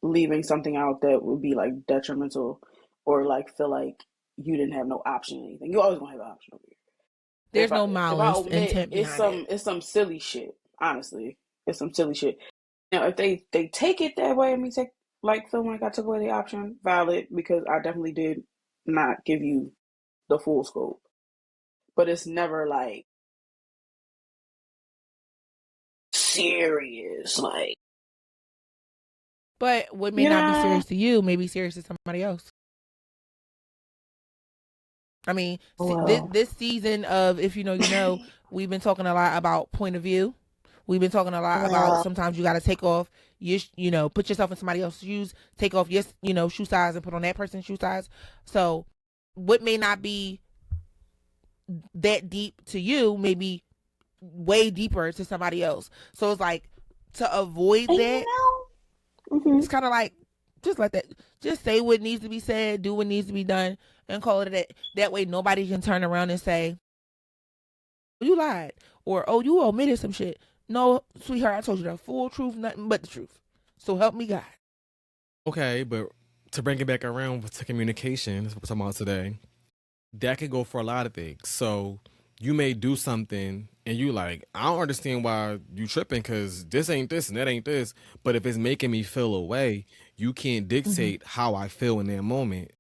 leaving something out that would be detrimental or feel like you didn't have no option or anything. You always gonna have an option over here. There's no malice intent behind it. It's some silly shit. Honestly, it's some silly shit. Now, if they take it that way, and me feeling like I took away the option, valid, because I definitely did not give you the full scope. But it's never serious, But what may not be serious to you may be serious to somebody else. I mean, this season of If You Know, You Know, we've been talking a lot about point of view. We've been talking a lot about sometimes you got to take off put yourself in somebody else's shoes, take off your, shoe size and put on that person's shoe size. So what may not be that deep to you may be way deeper to somebody else. So it's to avoid that, it's kind of just let that, just say what needs to be said, do what needs to be done, and call it that. That way nobody can turn around and say, you lied, or, oh, you omitted some shit. No, sweetheart, I told you the full truth, nothing but the truth. So help me God. Okay, but to bring it back around to communication, that's what we're talking about today. That can go for a lot of things. So you may do something and you like, I don't understand why you tripping because this ain't this and that ain't this. But if it's making me feel a way, you can't dictate how I feel in that moment.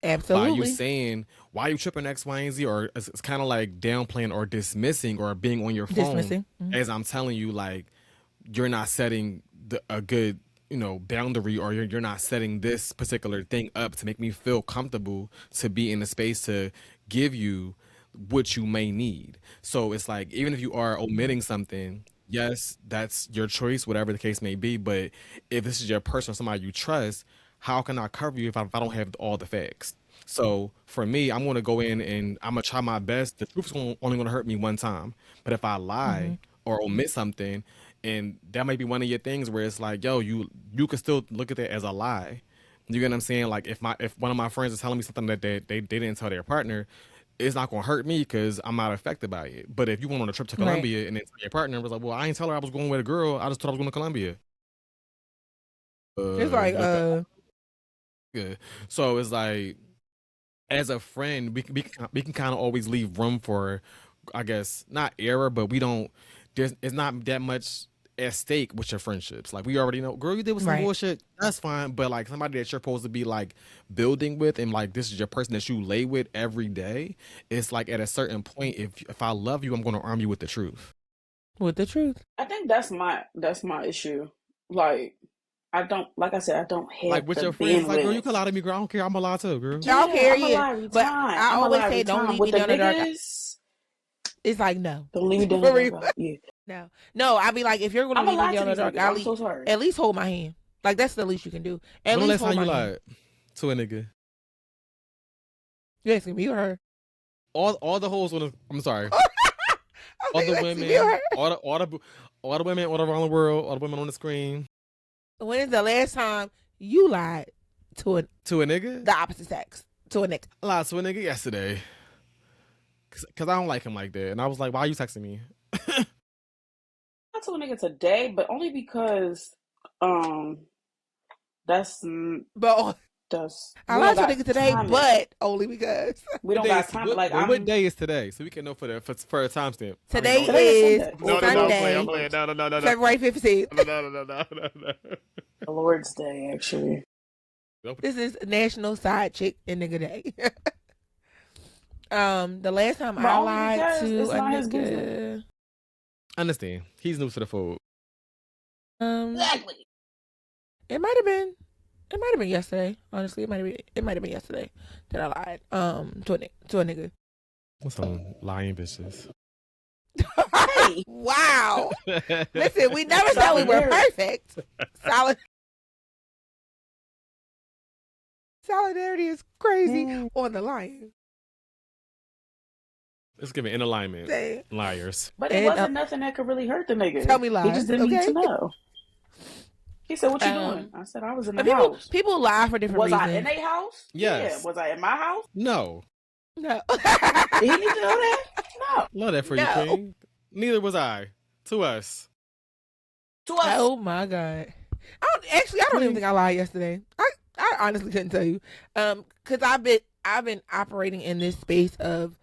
By you Absolutely. saying why you tripping X, Y, and Z, or it's kind of like downplaying or dismissing or being on your phone Dismissing. as I'm telling you, like you're not setting a good boundary, or you're not setting this particular thing up to make me feel comfortable to be in a space to give you what you may need. So it's like, even if you are omitting something, yes, that's your choice, whatever the case may be. But if this is your person or somebody you trust, how can I cover you if I don't have all the facts? So for me, I'm going to go in and I'm going to try my best. The truth's only going to hurt me one time. But if I lie or omit something, and that might be one of your things where it's like, yo, you can still look at that as a lie. You get what I'm saying? Like if one of my friends is telling me something that they didn't tell their partner, it's not going to hurt me because I'm not affected by it. But if you went on a trip to Colombia and then your partner was like, well, I didn't tell her I was going with a girl. I just thought I was going to Colombia. It's like, yeah. So it's like, as a friend, we can kind of always leave room for, I guess, not error, but it's not that much at stake with your friendships. Like, we already know, girl, you did with some bullshit, that's fine. But like somebody that you're supposed to be like building with, and like this is your person that you lay with every day, it's like at a certain point, if I love you, I'm going to arm you with the truth. With the truth. I think that's my issue. Like, I don't have like with the your friends. bandwidth. Like, girl, you can lie to me, girl. I don't care. I'm a lie too, girl. I don't care, but I always say, don't leave me down the dark. It's like, no. Don't leave me down the dark. Yeah. No. I be like, if you're gonna leave me down the dark, I'm so sorry. At least hold my hand. Like, that's the least you can do. At When the least last hold time my you hand. lied to a nigga? You asking me or her? All the hoes on the. I'm sorry. All the women, all the women all around the world, all the women on the screen. When is the last time you lied to a nigga? The opposite sex. To a nigga. I lied to a nigga yesterday. Cause I don't like him like that. And I was like, why are you texting me? Not to a nigga today, but only because that's I lied to a nigga today, but only because we don't got time. What day is today? So we can know for a timestamp. Today is Sunday. I'm playing. No. February 15th. No. The Lord's Day, actually. This is National Side Chick and Nigga Day. The last time I lied to a nigga. Understand. He's new to the fold. Exactly. It might have been yesterday. Honestly, it might have been yesterday that I lied. To a nigga. What's some lying bitches? Hey. Wow. Listen, we never said we were perfect. Solidarity is crazy on the line. Let's give it in alignment. Dang. Liars. But it wasn't nothing that could really hurt the nigga. Tell me lies. He just didn't need to know. He said, what you doing? I said, I was in the house. People lie for different reasons. Was I in a house? Yes. Yeah. Was I in my house? No. No. Did he need to know that? No. Love that for you, King. Neither was I. To us. Oh my God. I don't even think I lied yesterday. I honestly couldn't tell you. Cause I've been operating in this space of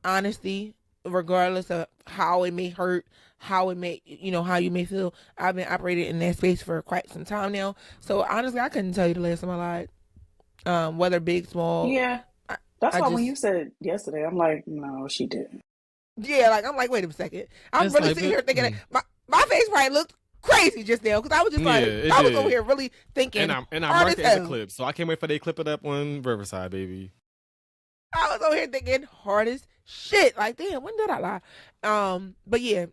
honesty, regardless of how it may hurt, how it may, how you may feel. I've been operating in that space for quite some time now. So honestly, I couldn't tell you the last time I lied. Whether big, small. Yeah. That's why when you said yesterday, I'm like, no, she didn't. Yeah, I'm like, wait a second. I'm really sitting here thinking that my face probably looked crazy just now because I was just I was over here really thinking. And I marked it as a clip, so I can't wait for they clip it up on Riverside, baby. I was over here thinking hard as shit. Like, damn, when did I lie? But yeah,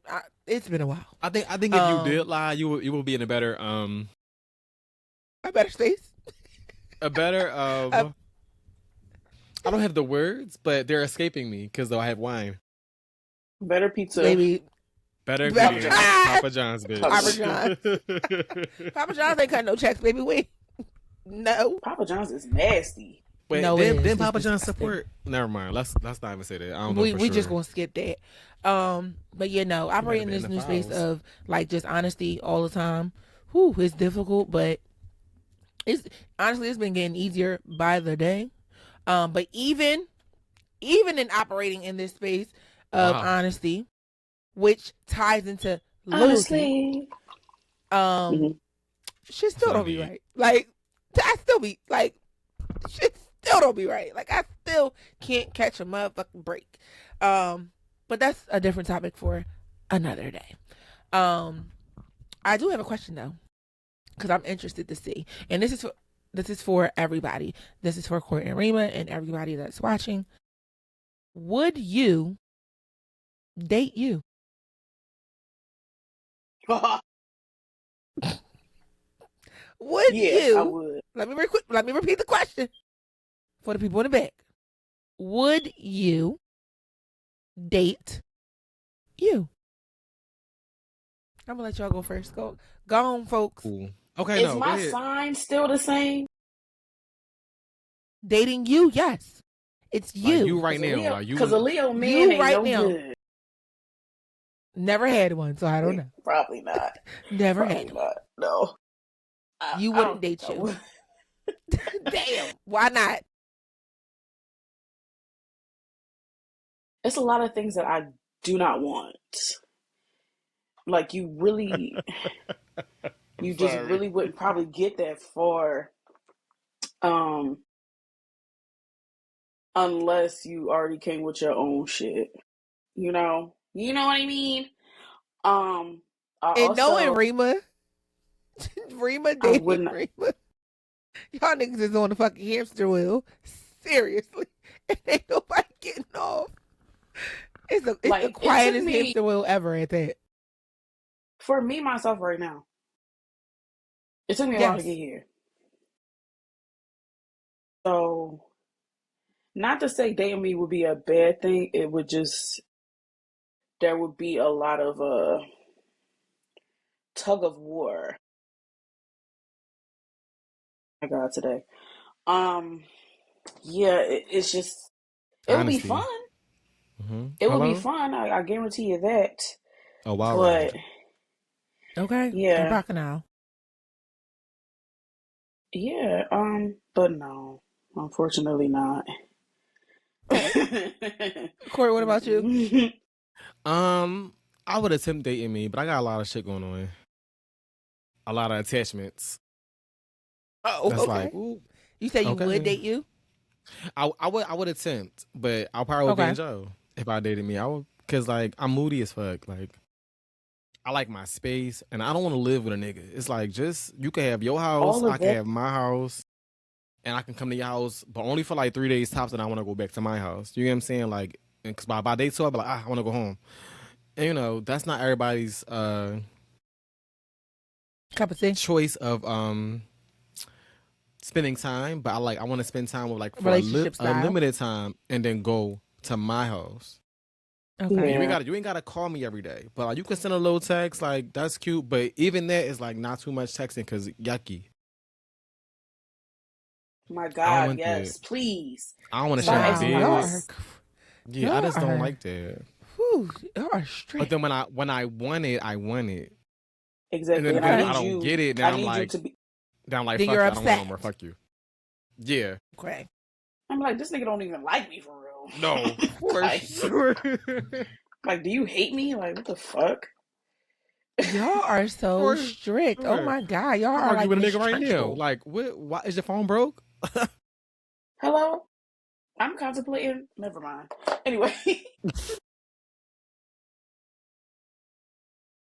it's been a while. I think if you did lie, you will be in a better space. A better I don't have the words, but they're escaping me because though I have wine. Better pizza, baby. Better Papa John's, bitch. Papa John's ain't cutting no checks, baby. No. Papa John's is nasty. Wait, no, then Papa John's support. Never mind. Let's not even say that. I don't know we sure. just gonna skip that. But yeah, no, operating in this new space of just honesty all the time it's difficult, but it's honestly it's been getting easier by the day. But even in operating in this space of honesty, which ties into loyalty, honestly, shit still don't be right. Like I still be like, shit still don't be right. Like I still can't catch a motherfucking break. But that's a different topic for another day. I do have a question though, because I'm interested to see, and this is for everybody. This is for Court and Rima and everybody that's watching. Would you date you? Would you? I would. Let me repeat the question for the people in the back. Would you date you? I'm gonna let y'all go first. Go on, folks. Cool. Okay, Is my sign still the same? Dating you, yes. It's you. Like you right now. Because a Leo man ain't right no now. good. Never had one, so I don't know. Probably not. Never Probably had not. One. No. You wouldn't date you. Damn. Why not? It's a lot of things that I do not want. Like you really, you just really wouldn't probably get that far, unless you already came with your own shit. You know what I mean. And knowing Rima dating Rima, y'all niggas is on the fucking hamster wheel. Seriously, and ain't nobody getting off. It's the quietest hamster wheel ever at that. For me, myself, right now, it took me a while to get here. So, not to say dating me would be a bad thing. It would just, there would be a lot of tug of war. Oh my God, today. Yeah, it's just, it would be fun. Mm-hmm. It would be fun. I guarantee you that. Oh wow! But okay, yeah, I'm rocking now. Yeah, but no, unfortunately not. Corey, what about you? I would attempt dating me, but I got a lot of shit going on. A lot of attachments. Oh, that's okay. Like, ooh, you said you would date you? I would attempt, but I'll probably be in jail if I dated me. I would, cause like I'm moody as fuck. Like I like my space, and I don't want to live with a nigga. It's like just you can have your house, I can have my house, and I can come to your house, but only for like 3 days tops. And I want to go back to my house. You get what I'm saying? Like, cause by day 2, I'll be like, I want to go home. And you know that's not everybody's choice of spending time, but I want to spend time with like for a limited time and then go to my house. Okay. You ain't gotta call me every day, but like, you can send a little text, like that's cute. But even that is like not too much texting because yucky. My God, yes, please. I don't want to share my bed. Yeah, I just don't like that. Whew, y'all are straight. But then when I want it, I want it. Exactly. And then I don't get it. Now I'm like, fuck you. I don't want no more. Fuck you. Yeah. Okay. I'm like, this nigga don't even like me for real. No, for sure. Like, do you hate me? Like, what the fuck? Y'all are so strict. Oh my God, y'all are like with a nigga right now. Like, what? Why is your phone broke? Hello, I'm contemplating. Never mind. Anyway. I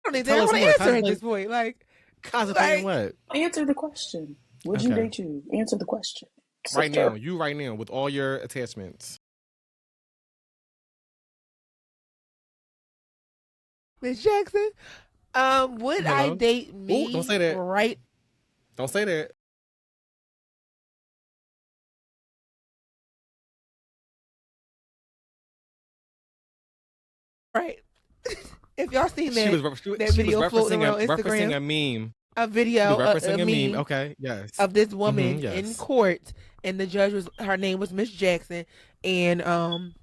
don't even want to answer at this point. Like, contemplating what? Answer the question. Would you date you? Answer the question. Right now, with all your attachments. Miss Jackson, would I date me? Ooh, don't say that. Right. Don't say that. Right. If y'all seen that, that video floating around Instagram, referencing a meme. A video, referencing a meme. Okay, yes. Of this woman in court, and the judge her name was Miss Jackson, and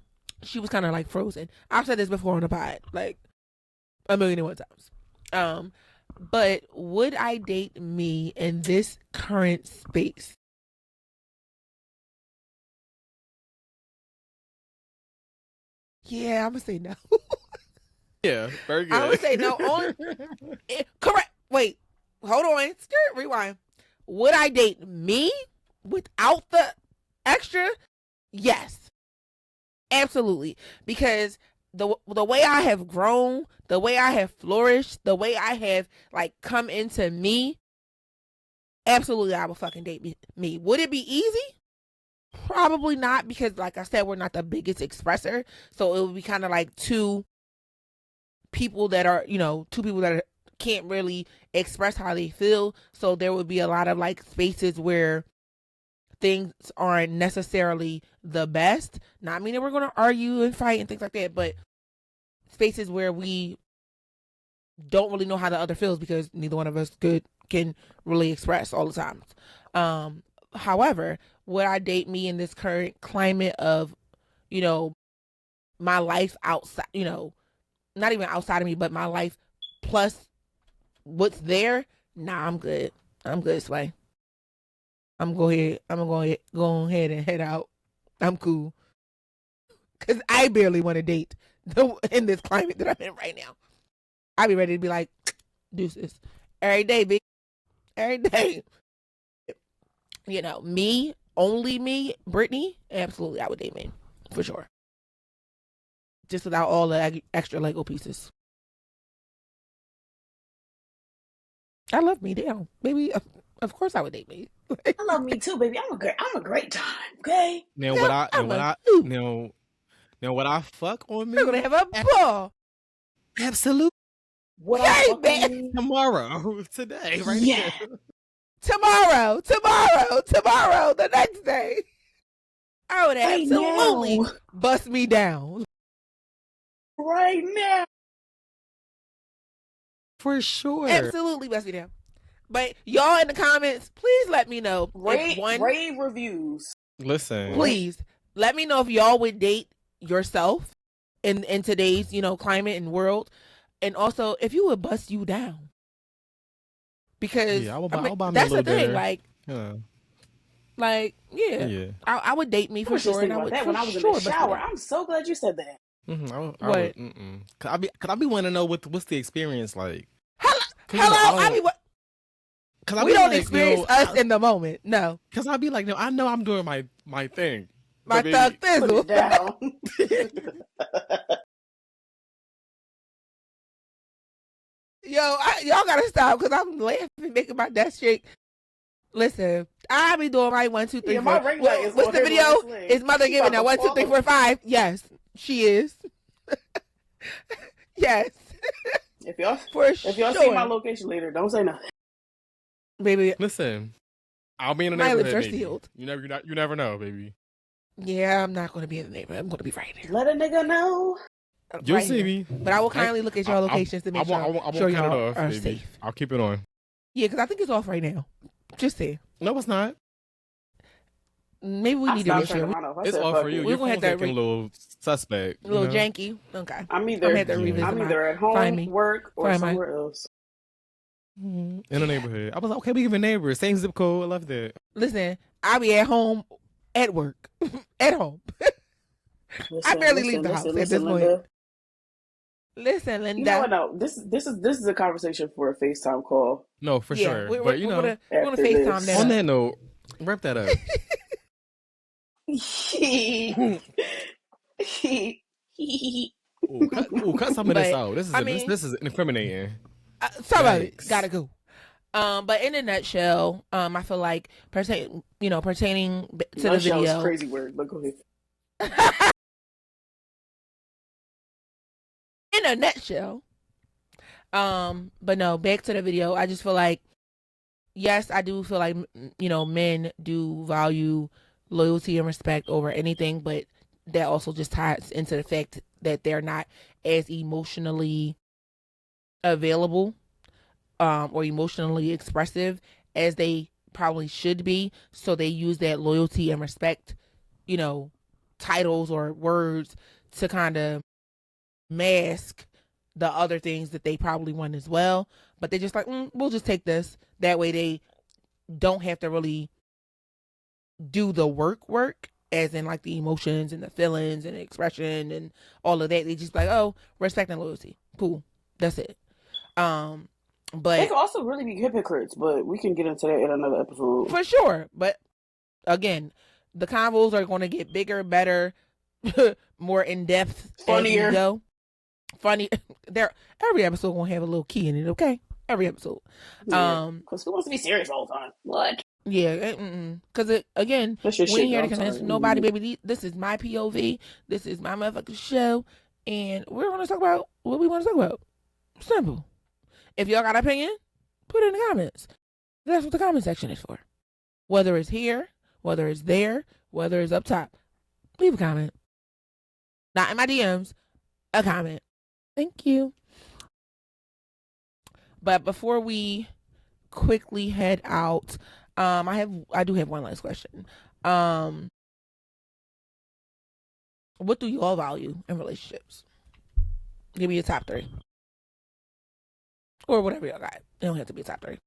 she was kind of like frozen. I've said this before on the pod, like 1,000,001 times. But would I date me in this current space? Yeah, I'm gonna say no. Yeah, very good. I'm gonna say no. Only correct. Wait, hold on. Rewind. Would I date me without the extra? Yes, absolutely. Because the way I have grown, the way I have flourished, the way I have like come into me, absolutely, I would fucking date me. Would it be easy? Probably not, because like I said, we're not the biggest expressor, so it would be kind of like two people that are, can't really express how they feel. So there would be a lot of like spaces where things aren't necessarily the best. Not meaning we're going to argue and fight and things like that, but spaces where we don't really know how the other feels because neither one of us can really express all the time. However, would I date me in this current climate of, my life outside, not even outside of me, but my life plus what's there? Nah, I'm good. I'm good, Sway. I'm gonna go ahead and head out. I'm cool. Cause I barely want to date in this climate that I'm in right now. I'd be ready to be like, deuces. Every day, big. Every day. Me, only me, Brittany, absolutely, I would date me. For sure. Just without all the extra Lego pieces. I love me, damn. Maybe, of course I would date me. I love me too, baby. I'm a great time, okay? Now what I fuck on me? We're gonna have a ball. Absolutely. What I fuck on me? Tomorrow. Today, right? Yeah. Tomorrow, the next day. I would absolutely bust me down. Right now. For sure. Absolutely bust me down. But y'all in the comments, please let me know. Rave reviews. Listen. Please let me know if y'all would date yourself in today's, climate and world. And also if you would bust you down. Because I'll buy me that's a the thing. better. I would date me for sure. And I would that when I was in the shower. I'm so glad you said that. What? Cause I be wanting to know what's the experience like. Hello. We don't experience us in the moment. No. Cause I'll be like, no, I know I'm doing my thing. My thug thizzle. Put it down. Yo, y'all gotta stop because I'm laughing, making my desk shake. Listen, I be doing my 1, 2, 3, 4. My ring light is what's the video? Is mother giving that 1, 2, 3, 4, 5? Yes, she is. Yes. If y'all see my location later, don't say nothing. Baby, listen, I'll be in the neighborhood. My lips are sealed. You never know, baby. Yeah, I'm not going to be in the neighborhood. I'm going to be right here. Let a nigga know. You'll right see here. me. But I will kindly look at your locations to make sure y'all are safe. I'll keep it on. Yeah, because I think it's off right now. Just saying. No, it's not. Maybe we need to make sure. It's off for you. We're going to have that a little suspect. A little janky. Okay. I'm either at home, work, or somewhere else. In the neighborhood. I was like, okay, we even neighbors. Same zip code. I love that. Listen, I'll be at home, at work, at home. I barely leave the house at this point. Listen, Linda. You know what? No, this is a conversation for a FaceTime call. No, for sure. We're gonna FaceTime that. On that note, wrap that up. Cut some of this out. This is incriminating. Some of it gotta go. But in a nutshell, I feel like pertaining to the video. Is a crazy word, but go ahead. In a nutshell. But no, back to the video. I just feel like, yes, I do feel like, men do value loyalty and respect over anything, but that also just ties into the fact that they're not as emotionally available, or emotionally expressive as they probably should be. So they use that loyalty and respect, titles or words to kind of mask the other things that they probably want as well. but they're just like, we'll just take this. That way they don't have to really do the work, as in like the emotions and the feelings and the expression and all of that. They just like, oh, respect and loyalty. Cool. That's it. They But could also really be hypocrites, but we can get into that in another episode. for sure. But again, the convos are going to get bigger, better, more in depth, Funnier. as we go. Funny. Every episode gonna have a little key in it. Okay, every episode. Because who wants to be serious all the time? What? Yeah, because again, That's your we shit, ain't here to though, I'm convince sorry. nobody, baby. This is my POV. This is my motherfucking show, and we're gonna talk about what we want to talk about. Simple. If y'all got an opinion, put it in the comments. That's what the comment section is for. Whether it's here, whether it's there, whether it's up top, leave a comment. Not in my DMs, a comment. Thank you. But before we quickly head out, I do have one last question. What do you all value in relationships? Give me your top 3. Or whatever y'all got. It don't have to be a top 3.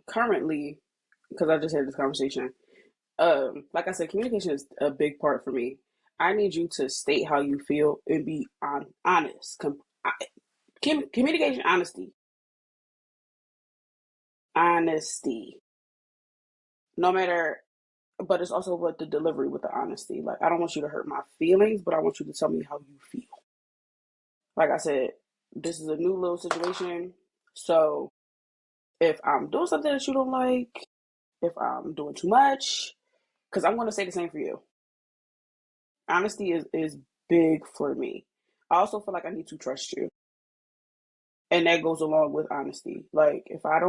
Currently, because I just had this conversation, like I said, communication is a big part for me. I need you to state how you feel and be honest. Communication, honesty. No matter, but it's also what the delivery with the honesty. Like, I don't want you to hurt my feelings, but I want you to tell me how you feel. Like I said, this is a new little situation. So if I'm doing something that you don't like, if I'm doing too much, because I'm going to say the same for you. Honesty is big for me. I also feel like I need to trust you. And that goes along with honesty. Like, if I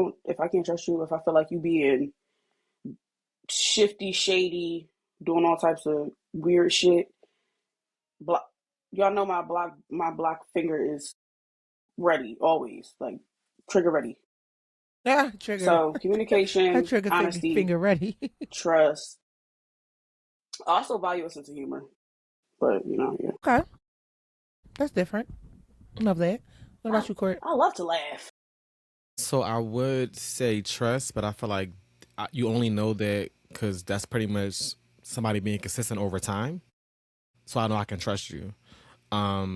can't trust you, if I feel like you being shifty, shady, doing all types of weird shit, y'all know my block finger is ready, always. Like, trigger ready. Yeah, trigger. So, communication, trigger honesty, finger ready. trust. I also value a sense of humor. But, yeah. Okay. That's different. Love that. What about you, Court? I love to laugh. So I would say trust, but I feel like you only know that because that's pretty much somebody being consistent over time. So I know I can trust you. I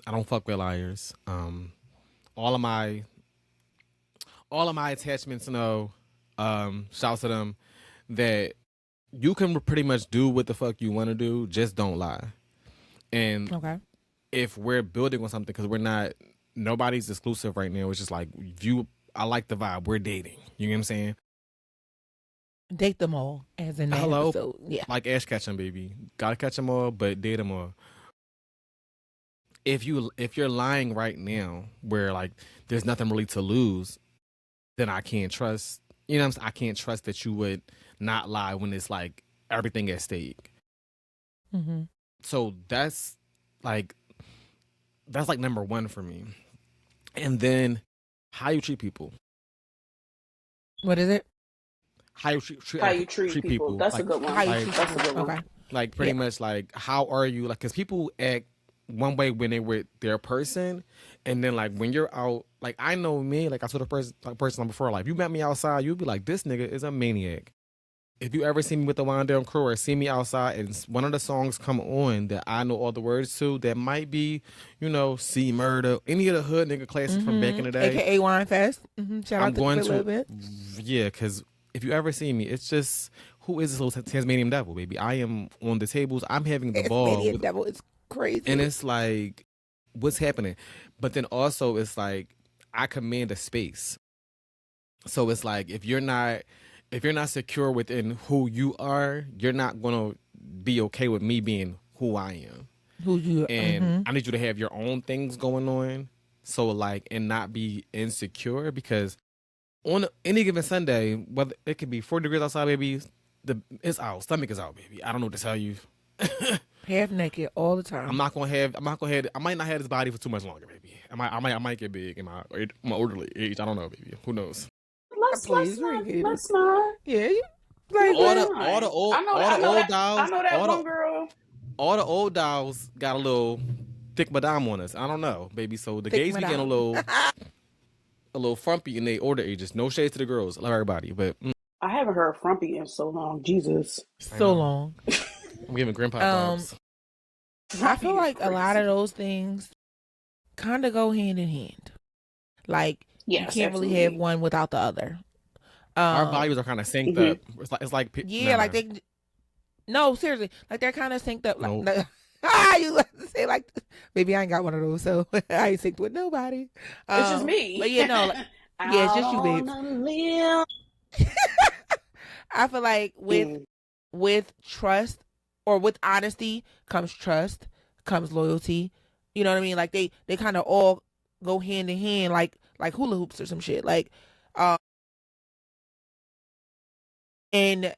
don't fuck with liars. All of my attachments know, shouts to them, that you can pretty much do what the fuck you want to do, just don't lie. And Okay. if we're building on something, because nobody's exclusive right now. It's just like, I like the vibe. We're dating. You know what I'm saying? Date them all, as in that Hello? episode. Yeah. Like Ash Ketchum, baby. Gotta catch them all, but date them all. If you're lying right now, where like there's nothing really to lose, then I can't trust. You know what I'm saying? I can't trust that you would not lie when it's like everything at stake. Mm-hmm. So that's like number one for me. And then how you treat people. What is it? How you treat people. That's like, a good one. That's a good one. Okay. Like pretty much like, how are you? Like, because people act one way when they with their person, and then like when you're out, like I know me, like I told the person before, like if you met me outside, you'd be like, this nigga is a maniac. If you ever see me with the Wind Down Crew or see me outside and one of the songs come on that I know all the words to, that might be, See Murder, any of the hood nigga classics from back in the day. AKA Wine Fest. Mm-hmm. Shout out to a little bit. Yeah, because if you ever see me, it's just, who is this little Tasmanian devil, baby? I am on the tables. I'm having the ball. Tasmanian devil is crazy. And it's like, what's happening? But then also it's like, I command a space. So it's like, if you're not secure within who you are, you're not going to be okay with me being who I am. And I need you to have your own things going on. So like, and not be insecure, because on any given Sunday, whether it could be 40 degrees outside, baby, it's out. Stomach is out, baby. I don't know what to tell you. Half naked all the time. I might not have this body for too much longer, baby. I might get big in my older age. I don't know, baby. Who knows? Let's not. Yeah. All the old I know that dolls. one girl. All the old dolls got a little thick madame on us. I don't know, baby. So the Thick gays be getting madame. a little frumpy in their older ages. No shades to the girls. I love everybody, but I haven't heard frumpy in so long. Jesus. I So know. long. I'm giving grandpa Um, vibes. I Frumpy feel is like a lot of crazy. those things kind of go hand in hand. Like you Yes, can't really have absolutely. one without the other. Our values are kind of synced Mhm. up. It's like Yeah, never like mind. no, seriously, like they're kind of synced up. Like, Nope. you like to say like, maybe I ain't got one of those, so I ain't synced with nobody. It's just me. But yeah, no, like, yeah, it's Out just you, on babes. a limb. I feel like Mm. with trust or with honesty comes trust, comes loyalty. You know what I mean? Like they kind of all go hand in hand, like hula hoops or some shit. Like, in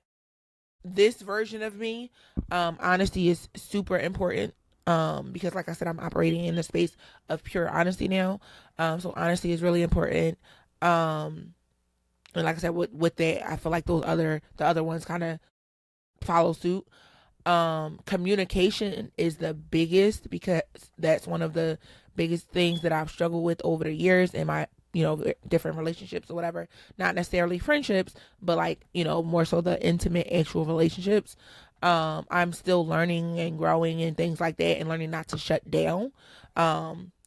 this version of me, honesty is super important. Because like I said, I'm operating in the space of pure honesty now. So honesty is really important. And like I said, with that, I feel like the other ones kind of follow suit. Communication is the biggest, because that's one of the biggest things that I've struggled with over the years in my different relationships or whatever. Not necessarily friendships, but like more so the intimate actual relationships. I'm still learning and growing and things like that, and learning not to shut down.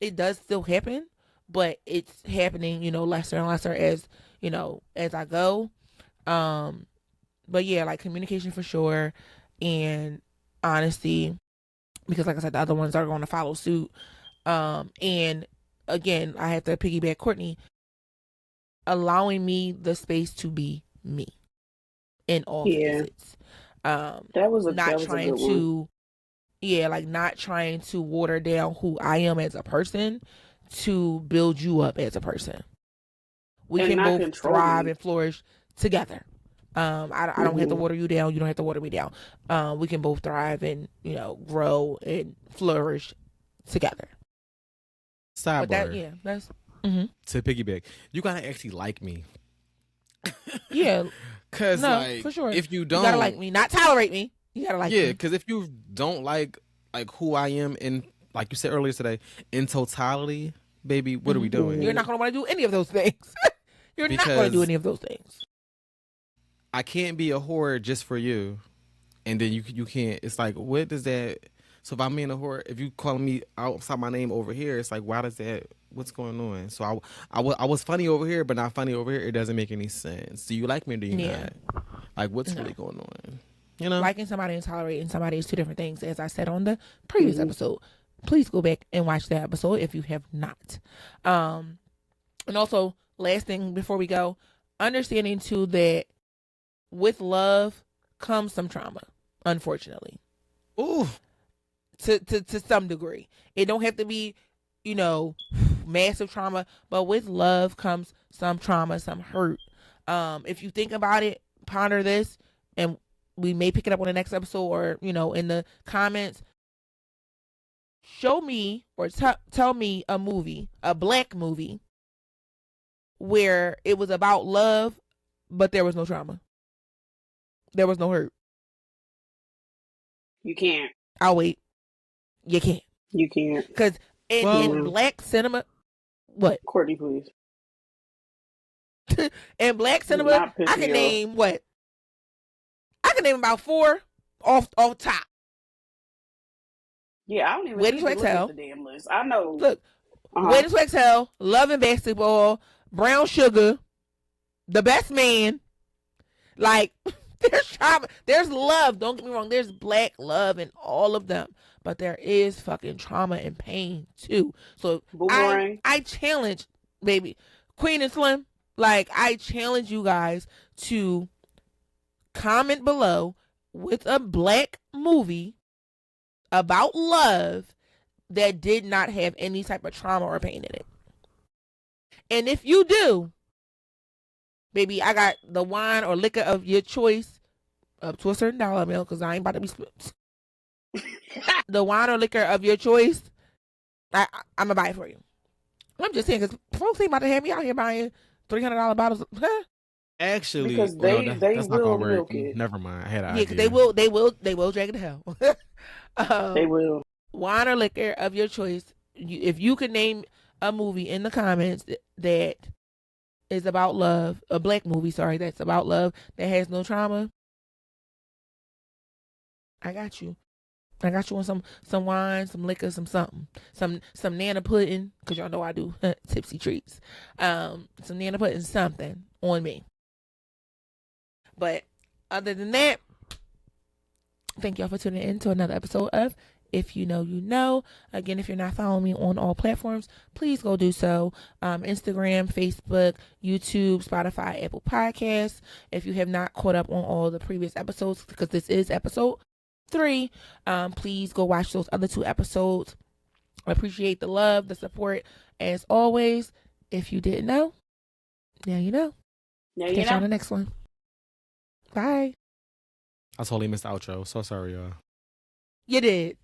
It does still happen, but it's happening lesser and lesser as I go. But yeah, like communication for sure, and honesty, because like I said, the other ones are going to follow suit. And again, I have to piggyback Courtney, allowing me the space to be me in all Yeah, facets. that was a Not trying good one. to, yeah, like not trying to water down who I am as a person to build you up as a person. We And can not both control thrive you. and flourish together. I don't have to Hmm. water you down. You don't have to water me down. We can both thrive and grow and flourish together. But that, Sidebar yeah, that's mm-hmm. to piggyback. You gotta actually like me, Yeah, cause no, for like sure. if you You gotta like don't, me, not tolerate me. You gotta like yeah, me. cause if you don't like who I am in, like you said earlier today, in totality, baby, what are we You're doing? not gonna want to do any of those things. You're not gonna do Because any of those things. I can't be a whore just for you, and then you can't. It's like, what does that? So if I'm being a whore, if you calling me outside my name over here, it's like, why does that? What's going on? So I was funny over here, but not funny over here. It doesn't make any sense. Do you like me or do you Yeah, not? Like, what's no. really going on? You know? Liking somebody and tolerating somebody is two different things, as I said on the previous Hmm. episode. Please go back and watch that episode if you have not. And also, last thing before we go, understanding too that with love comes some trauma, unfortunately. Ooh, To some degree. It don't have to be, massive trauma, but with love comes some trauma, some hurt. If you think about it, ponder this, and we may pick it up on the next episode or, in the comments. Show me or tell me a movie, a black movie, where it was about love, but there was no trauma. There was no hurt. You can't. I'll wait. You can't. You can't. Because in Well, black cinema, what? Courtney, please. In black Do cinema, not piss I me can off. name what? I can name about 4 off top. Yeah, I don't even Wedding need to to look at Exhale. the damn list. I know. Look, Wedding to Exhale, Love and Basketball, Brown Sugar, The Best Man. Like, there's trauma. There's love. Don't get me wrong. There's black love in all of them. But there is fucking trauma and pain too. So Boomerang. I challenge, baby, Queen and Slim. Like, I challenge you guys to comment below with a black movie about love that did not have any type of trauma or pain in it. And if you do, baby, I got the wine or liquor of your choice up to a certain dollar amount, because I ain't about to be split. The wine or liquor of your choice, I'm going to buy it for you. I'm just saying, because folks ain't about to have me out here buying $300 bottles. Huh? actually, Because well, no, they that's not will gonna work. milk it. Never mind. I had an Yeah, because idea. they will drag it to hell. They will. wine or liquor of your choice. If you could name a movie in the comments that is about love, a black movie, sorry, that's about love, that has no trauma, I got you. I got you on some wine, some liquor, some something, some nana pudding, because y'all know I do tipsy treats. Some nana pudding, something on me. But other than that, thank y'all for tuning in to another episode of If You Know, You Know. Again, if you're not following me on all platforms, please go do so. Instagram, Facebook, YouTube, Spotify, Apple Podcasts. If you have not caught up on all the previous episodes, because this is episode 3, please go watch those other 2 episodes. I appreciate the love, the support. As always, if you didn't know, now you know. Catch y'all on the next one. Bye. I totally missed the outro. So sorry, y'all. You did.